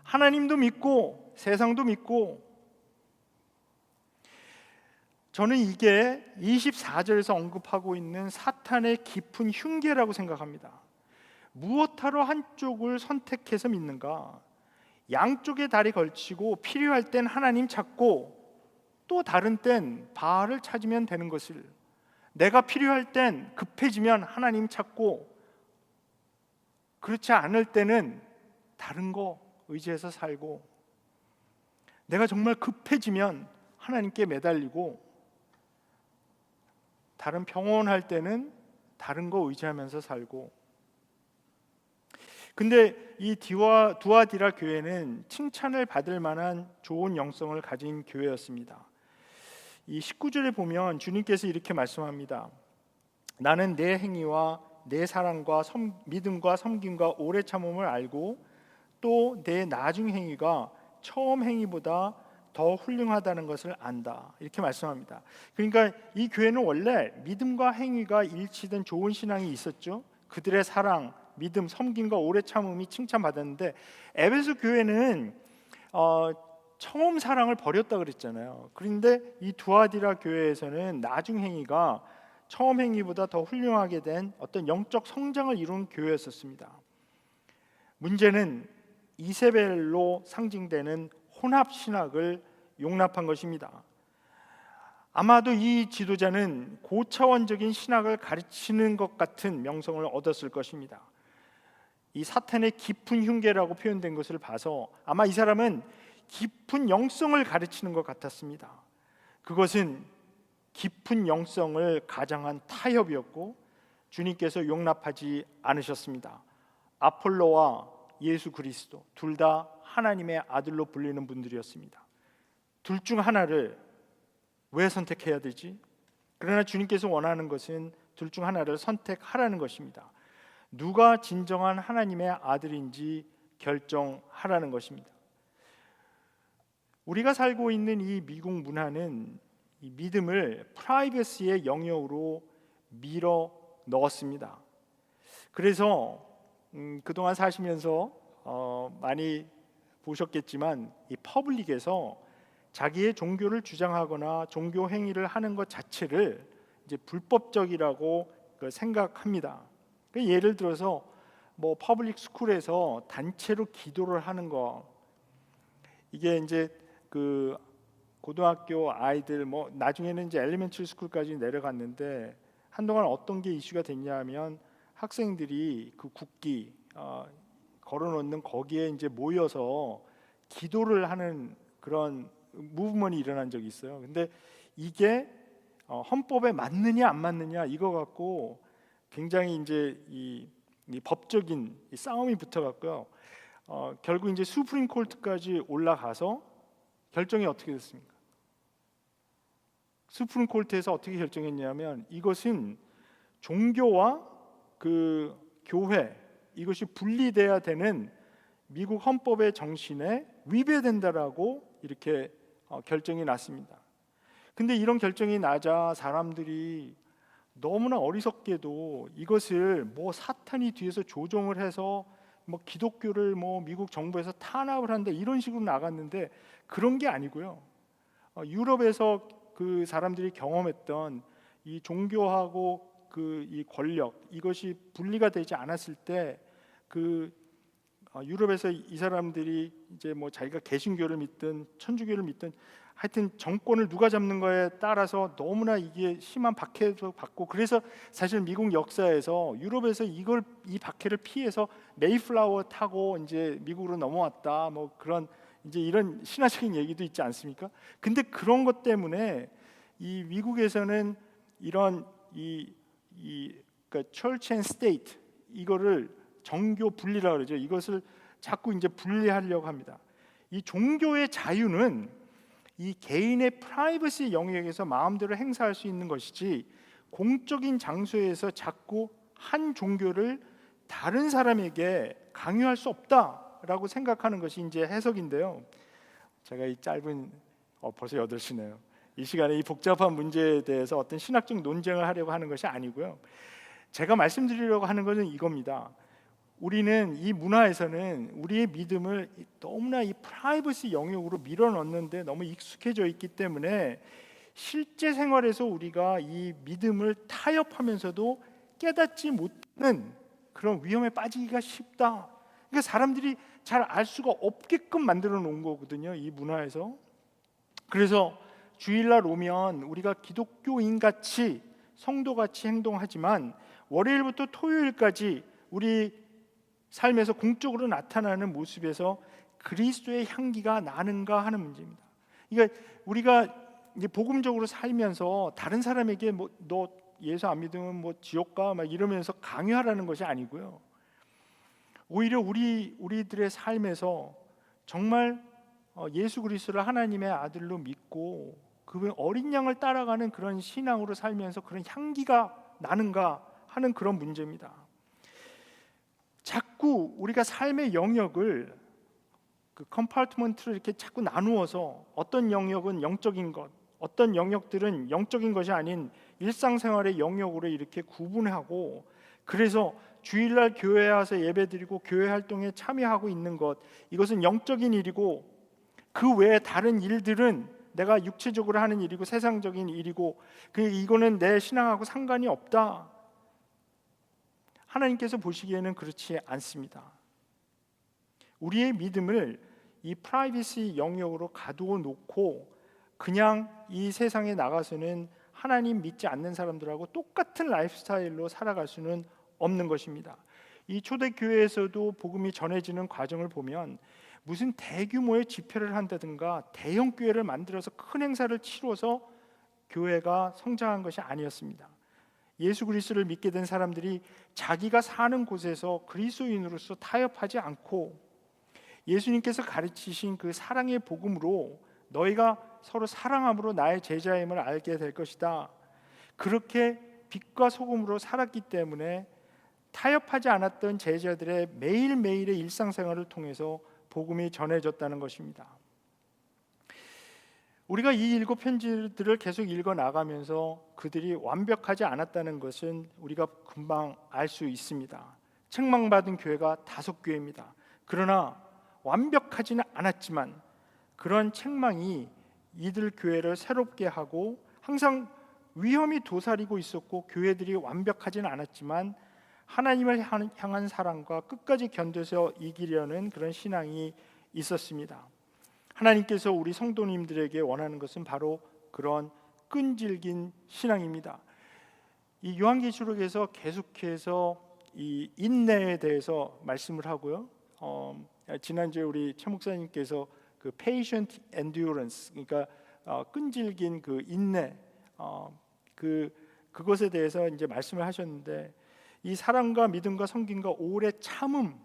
하나님도 믿고 세상도 믿고. 저는 이게 24절에서 언급하고 있는 사탄의 깊은 흉계라고 생각합니다. 무엇하러 한쪽을 선택해서 믿는가? 양쪽에 다리 걸치고 필요할 땐 하나님 찾고 또 다른 땐 바알을 찾으면 되는 것을, 내가 필요할 땐 급해지면 하나님 찾고 그렇지 않을 때는 다른 거 의지해서 살고, 내가 정말 급해지면 하나님께 매달리고, 다른 평온할 때는 다른 거 의지하면서 살고. 근데 이 두아디라 교회는 칭찬을 받을 만한 좋은 영성을 가진 교회였습니다. 이 19절에 보면 주님께서 이렇게 말씀합니다. 나는 내 행위와 내 사랑과 믿음과 섬김과 오래 참음을 알고 또 내 나중 행위가 처음 행위보다 더 훌륭하다는 것을 안다. 이렇게 말씀합니다. 그러니까 이 교회는 원래 믿음과 행위가 일치된 좋은 신앙이 있었죠. 그들의 사랑, 믿음, 섬김과 오래 참음이 칭찬받았는데 에베소 교회는 처음 사랑을 버렸다 그랬잖아요. 그런데 이 두아디라 교회에서는 나중 행위가 처음 행위보다 더 훌륭하게 된 어떤 영적 성장을 이룬 교회였었습니다. 문제는 이세벨로 상징되는 혼합 신학을 용납한 것입니다. 아마도 이 지도자는 고차원적인 신학을 가르치는 것 같은 명성을 얻었을 것입니다. 이 사탄의 깊은 흉계라고 표현된 것을 봐서 아마 이 사람은 깊은 영성을 가르치는 것 같았습니다. 그것은 깊은 영성을 가장한 타협이었고 주님께서 용납하지 않으셨습니다. 아폴로와 예수 그리스도 둘 다 하나님의 아들로 불리는 분들이었습니다. 둘 중 하나를 왜 선택해야 되지? 그러나 주님께서 원하는 것은 둘 중 하나를 선택하라는 것입니다. 누가 진정한 하나님의 아들인지 결정하라는 것입니다. 우리가 살고 있는 이 미국 문화는 이 믿음을 프라이버시의 영역으로 밀어 넣었습니다. 그래서 그동안 사시면서 많이 보셨겠지만 이 퍼블릭에서 자기의 종교를 주장하거나 종교 행위를 하는 것 자체를 이제 불법적이라고 생각합니다. 예를 들어서 뭐 퍼블릭 스쿨에서 단체로 기도를 하는 거, 이게 이제 그 고등학교 아이들 뭐 나중에는 이제 엘리멘터리 스쿨까지 내려갔는데 한동안 어떤 게 이슈가 됐냐면 학생들이 그 국기 걸어놓는 거기에 이제 모여서 기도를 하는 그런 무브먼이 일어난 적이 있어요. 근데 이게 헌법에 맞느냐 안 맞느냐 이거 갖고 굉장히 이제 이 법적인 싸움이 붙어갔고요. 결국 이제 수프림 코트까지 올라가서 결정이 어떻게 됐습니까? 수프림 코트에서 어떻게 결정했냐면 이것은 종교와 그 교회 이것이 분리돼야 되는 미국 헌법의 정신에 위배된다라고 이렇게 결정이 났습니다. 근데 이런 결정이 나자 사람들이 너무나 어리석게도 이것을 뭐 사탄이 뒤에서 조종을 해서 뭐 기독교를 뭐 미국 정부에서 탄압을 한다 이런 식으로 나갔는데 그런 게 아니고요. 유럽에서 그 사람들이 경험했던 이 종교하고 그 이 권력 이것이 분리가 되지 않았을 때 그 유럽에서 이 사람들이 이제 뭐 자기가 개신교를 믿든 천주교를 믿든 하여튼 정권을 누가 잡는 거에 따라서 너무나 이게 심한 박해도 받고 그래서 사실 미국 역사에서 유럽에서 이 박해를 피해서 메이플라워 타고 이제 미국으로 넘어왔다 뭐 그런 이제 이런 신화적인 얘기도 있지 않습니까? 근데 그런 것 때문에 이 미국에서는 이런 그러니까 Church and State 이거를 정교 분리라 그러죠. 이것을 자꾸 이제 분리하려고 합니다. 이 종교의 자유는 이 개인의 프라이버시 영역에서 마음대로 행사할 수 있는 것이지 공적인 장소에서 자꾸 한 종교를 다른 사람에게 강요할 수 없다라고 생각하는 것이 이제 해석인데요. 제가 이 짧은 벌써 8시네요. 이 시간에 이 복잡한 문제에 대해서 어떤 신학적 논쟁을 하려고 하는 것이 아니고요. 제가 말씀드리려고 하는 것은 이겁니다. 우리는 이 문화에서는 우리의 믿음을 너무나 이 프라이버시 영역으로 밀어넣는데 너무 익숙해져 있기 때문에 실제 생활에서 우리가 이 믿음을 타협하면서도 깨닫지 못하는 그런 위험에 빠지기가 쉽다. 그러니까 사람들이 잘 알 수가 없게끔 만들어 놓은 거거든요. 이 문화에서. 그래서 주일날 오면 우리가 기독교인 같이 성도같이 행동하지만 월요일부터 토요일까지 우리 삶에서 공적으로 나타나는 모습에서 그리스도의 향기가 나는가 하는 문제입니다. 그러니까 우리가 이제 복음적으로 살면서 다른 사람에게 뭐 너 예수 안 믿으면 뭐 지옥 가 막 이러면서 강요하라는 것이 아니고요. 오히려 우리들의 삶에서 정말 예수 그리스도를 하나님의 아들로 믿고 그 어린 양을 따라가는 그런 신앙으로 살면서 그런 향기가 나는가 하는 그런 문제입니다. 자꾸 우리가 삶의 영역을 그 컴파트먼트를 이렇게 자꾸 나누어서 어떤 영역은 영적인 것, 어떤 영역들은 영적인 것이 아닌 일상생활의 영역으로 이렇게 구분하고, 그래서 주일날 교회에 와서 예배드리고 교회 활동에 참여하고 있는 것, 이것은 영적인 일이고, 그 외에 다른 일들은 내가 육체적으로 하는 일이고 세상적인 일이고, 이거는 내 신앙하고 상관이 없다. 하나님께서 보시기에는 그렇지 않습니다. 우리의 믿음을 이 프라이버시 영역으로 가두어 놓고 그냥 이 세상에 나가서는 하나님 믿지 않는 사람들하고 똑같은 라이프 스타일로 살아갈 수는 없는 것입니다. 이 초대교회에서도 복음이 전해지는 과정을 보면 무슨 대규모의 집회를 한다든가 대형 교회를 만들어서 큰 행사를 치러서 교회가 성장한 것이 아니었습니다. 예수 그리스도를 믿게 된 사람들이 자기가 사는 곳에서 그리스도인으로서 타협하지 않고 예수님께서 가르치신 그 사랑의 복음으로 너희가 서로 사랑함으로 나의 제자임을 알게 될 것이다. 그렇게 빛과 소금으로 살았기 때문에 타협하지 않았던 제자들의 매일매일의 일상생활을 통해서 복음이 전해졌다는 것입니다. 우리가 이 7 편지들을 계속 읽어 나가면서 그들이 완벽하지 않았다는 것은 우리가 금방 알 수 있습니다. 책망받은 교회가 5교회입니다. 그러나 완벽하지는 않았지만 그런 책망이 이들 교회를 새롭게 하고, 항상 위험이 도사리고 있었고 교회들이 완벽하지는 않았지만 하나님을 향한 사랑과 끝까지 견뎌서 이기려는 그런 신앙이 있었습니다. 하나님께서 우리 성도님들에게 원하는 것은 바로 그런 끈질긴 신앙입니다. 이 요한계시록에서 계속해서 이 인내에 대해서 말씀을 하고요. 지난주에 우리 최 목사님께서 그 patient endurance, 그러니까 끈질긴 그 인내, 그것에 대해서 이제 말씀을 하셨는데, 이 사랑과 믿음과 섬김과 오래 참음,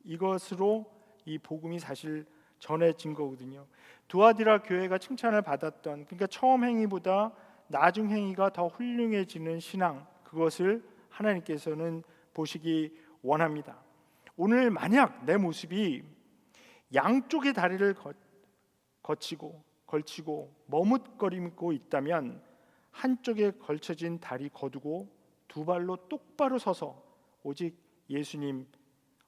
이것으로 이 복음이 사실 전해진 거거든요. 두아디라 교회가 칭찬을 받았던, 그러니까 처음 행위보다 나중 행위가 더 훌륭해지는 신앙, 그것을 하나님께서는 보시기 원합니다. 오늘 만약 내 모습이 양쪽의 다리를 걸치고 머뭇거리고 있다면 한쪽에 걸쳐진 다리 거두고 두 발로 똑바로 서서 오직 예수님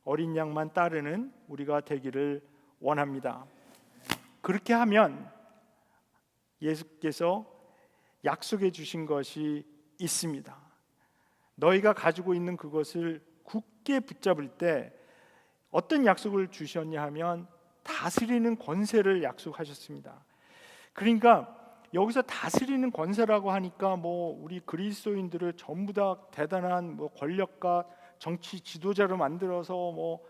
어린 양만 따르는 우리가 되기를 원합니다. 그렇게 하면 예수께서 약속해 주신 것이 있습니다. 너희가 가지고 있는 그것을 굳게 붙잡을 때 어떤 약속을 주셨냐 하면 다스리는 권세를 약속하셨습니다. 그러니까 여기서 다스리는 권세라고 하니까 뭐 우리 그리스도인들을 전부 다 대단한 뭐 권력과 정치 지도자로 만들어서 뭐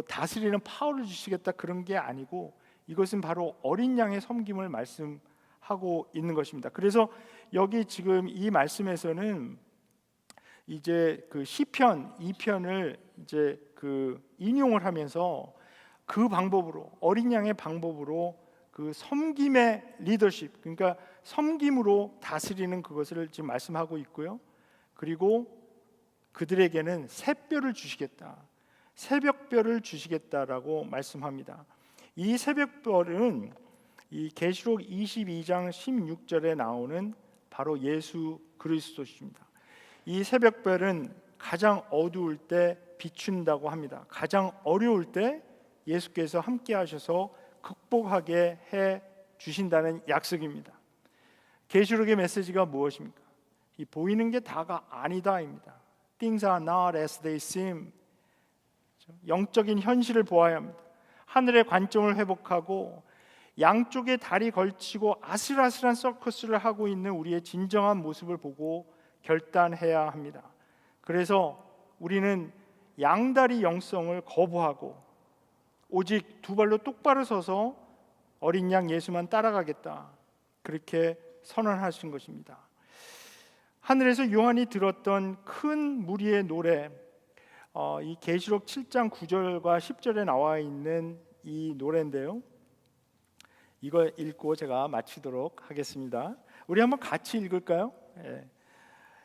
다스리는 파워를 주시겠다, 그런 게 아니고 이것은 바로 어린 양의 섬김을 말씀하고 있는 것입니다. 그래서 여기 지금 이 말씀에서는 이제 그 시편 2편을 이제 그 인용을 하면서 그 방법으로, 어린 양의 방법으로 그 섬김의 리더십, 그러니까 섬김으로 다스리는 그것을 지금 말씀하고 있고요. 그리고 그들에게는 새뼈를 주시겠다, 새벽별을 주시겠다라고 말씀합니다. 이 새벽별은 이 계시록 22장 16절에 나오는 바로 예수 그리스도십니다. 이 새벽별은 가장 어두울 때 비춘다고 합니다. 가장 어려울 때 예수께서 함께 하셔서 극복하게 해 주신다는 약속입니다. 계시록의 메시지가 무엇입니까? 이 보이는 게 다가 아니다입니다. Things are not as they seem. 영적인 현실을 보아야 합니다. 하늘의 관점을 회복하고 양쪽에 다리 걸치고 아슬아슬한 서커스를 하고 있는 우리의 진정한 모습을 보고 결단해야 합니다. 그래서 우리는 양다리 영성을 거부하고 오직 두 발로 똑바로 서서 어린 양 예수만 따라가겠다, 그렇게 선언하신 것입니다. 하늘에서 요한이 들었던 큰 무리의 노래, 이 계시록 7장 9절과 10절에 나와 있는 이 노래인데요. 이거 읽고 제가 마치도록 하겠습니다. 우리 한번 같이 읽을까요?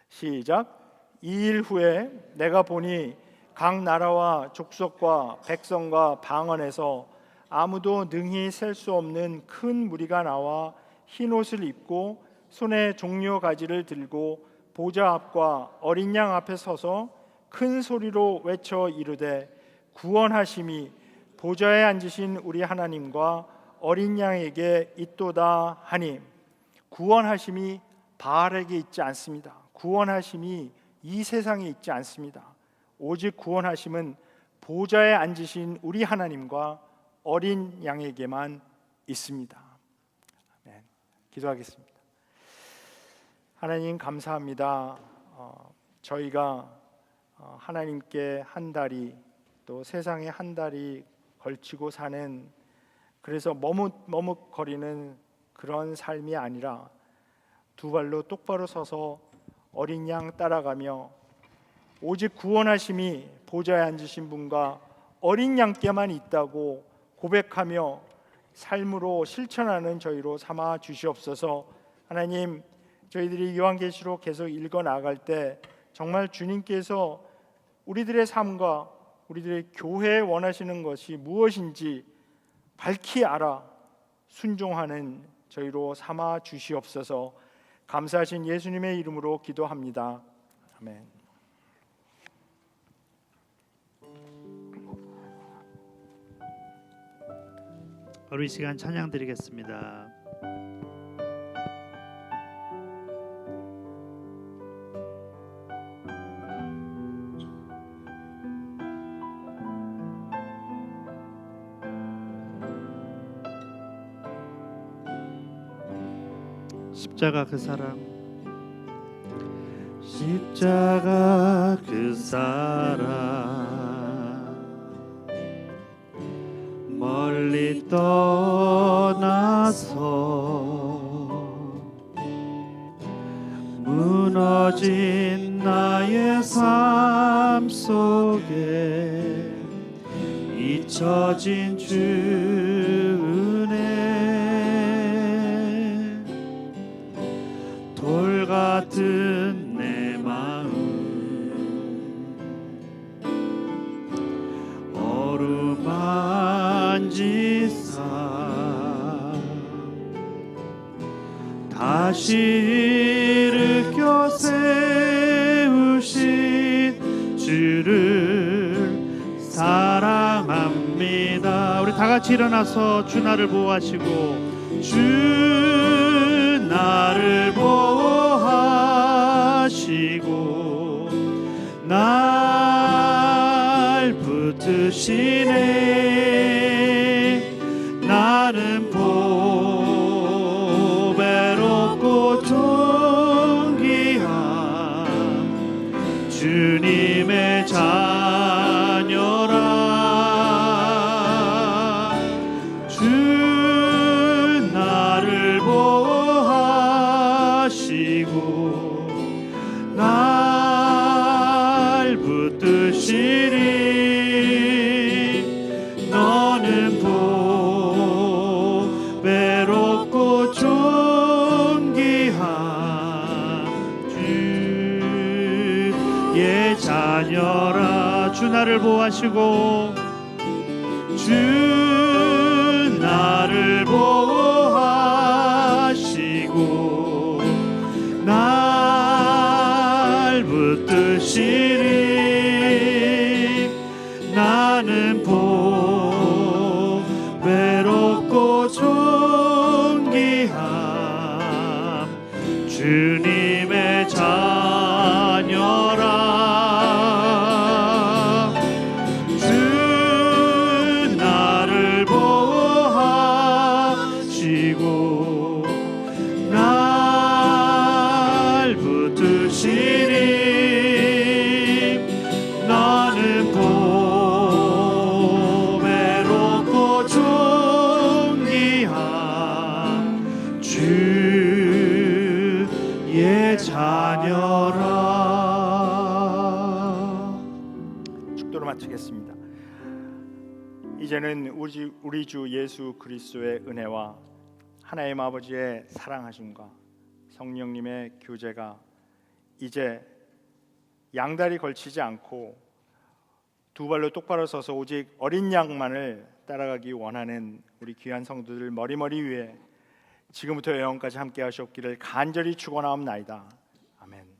시작. 2일 후에 내가 보니 각 나라와 족속과 백성과 방언에서 아무도 능히 셀 수 없는 큰 무리가 나와 흰 옷을 입고 손에 종려 가지를 들고 보좌 앞과 어린 양 앞에 서서 큰 소리로 외쳐 이르되 구원하심이 보좌에 앉으신 우리 하나님과 어린 양에게 있도다 하니. 구원하심이 바알에게 있지 않습니다. 구원하심이 이 세상에 있지 않습니다. 오직 구원하심은 보좌에 앉으신 우리 하나님과 어린 양에게만 있습니다. 아멘. 기도하겠습니다. 하나님 감사합니다. 저희가 하나님께 한 달이 또 세상에 한 달이 걸치고 사는, 그래서 머뭇머뭇거리는 그런 삶이 아니라 두 발로 똑바로 서서 어린 양 따라가며 오직 구원하심이 보좌에 앉으신 분과 어린 양께만 있다고 고백하며 삶으로 실천하는 저희로 삼아 주시옵소서. 하나님, 저희들이 요한계시록 계속 읽어 나갈 때 정말 주님께서 우리들의 삶과 우리들의 교회에 원하시는 것이 무엇인지 밝히 알아 순종하는 저희로 삼아 주시옵소서. 감사하신 예수님의 이름으로 기도합니다. 아멘. 우리 시간 찬양 드리겠습니다. 십자가 그 사랑, 십자가 그 사랑, 멀리 떠나서 무너진 나의 삶 속에 잊혀진 주 은혜, 돌 같은 내 마음 어루만지사 다시 일으켜 세우신 주를 사랑합니다. 우리 다 같이 일어나서 주 나를 보호하시고, 주 나를 보호하시고 날 붙드시네. 나는 보배롭고 존귀한 주님의 자녀라. 주 나를 보호하시고 날 붙드시리. 너는 보배롭고 존귀한 주의 자녀라. 주 나를 보호하시고, 주 나를 보호하시고 날 붙드시리. 나는 보배롭고 존귀한 주님의 자녀라. 날 붙드시리. 나는 보배롭고 존귀한 주의 자녀라. 축도로 마치겠습니다. 이제는 우리 주 예수 그리스도의 은혜와 하나님 아버지의 사랑하심과 성령님의 교제가 이제 양다리 걸치지 않고 두 발로 똑바로 서서 오직 어린 양만을 따라가기 원하는 우리 귀한 성도들 머리머리 위에 지금부터 영원까지 함께 하시옵기를 간절히 축원하옵나이다. 아멘.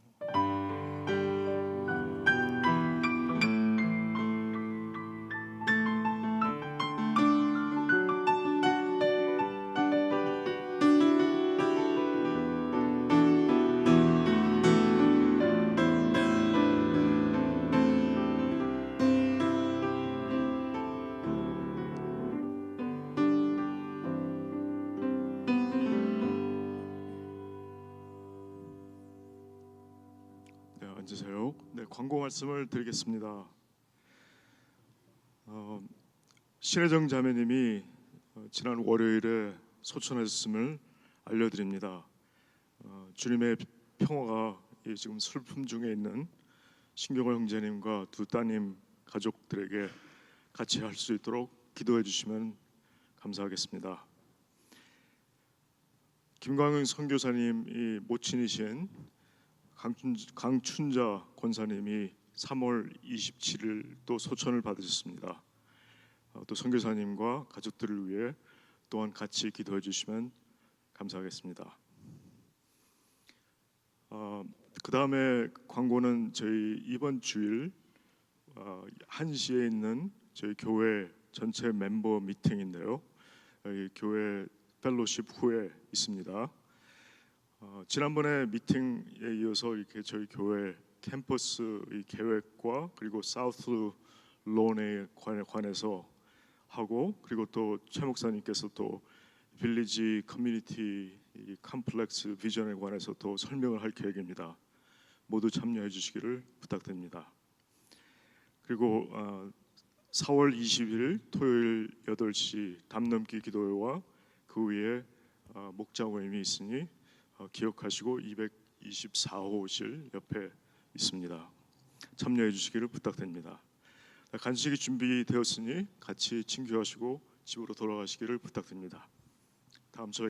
네, 앉으세요. 네, 광고 말씀을 드리겠습니다. 신혜정 자매님이 지난 월요일에 소천하셨음을 알려드립니다. 주님의 평화가 이 지금 슬픔 중에 있는 신경월 형제님과 두 따님 가족들에게 같이 할 수 있도록 기도해 주시면 감사하겠습니다. 김광영 선교사님이 모친이신 강춘자 권사님이 3월 27일 또 소천을 받으셨습니다. 또 선교사님과 가족들을 위해 또한 같이 기도해 주시면 감사하겠습니다. 그 다음에 광고는 저희 이번 주일 1시에 있는 저희 교회 전체 멤버 미팅인데요. 교회 펠로십 후에 있습니다. 지난번에 미팅에 이어서 이렇게 저희 교회 캠퍼스 이 계획과 그리고 사우스 론에 관해서 하고 그리고 또 최 목사님께서 또 빌리지 커뮤니티 이 컴플렉스 비전에 관해서 또 설명을 할 계획입니다. 모두 참여해 주시기를 부탁드립니다. 그리고 4월 20일 토요일 8시 담넘기 기도회와 그 위에 목자 모임이 있으니 기억하시고 224호실 옆에 있습니다. 참여해 주시기를 부탁드립니다. 간식이 준비되었으니 같이 친교하시고 집으로 돌아가시기를 부탁드립니다. 다음 저희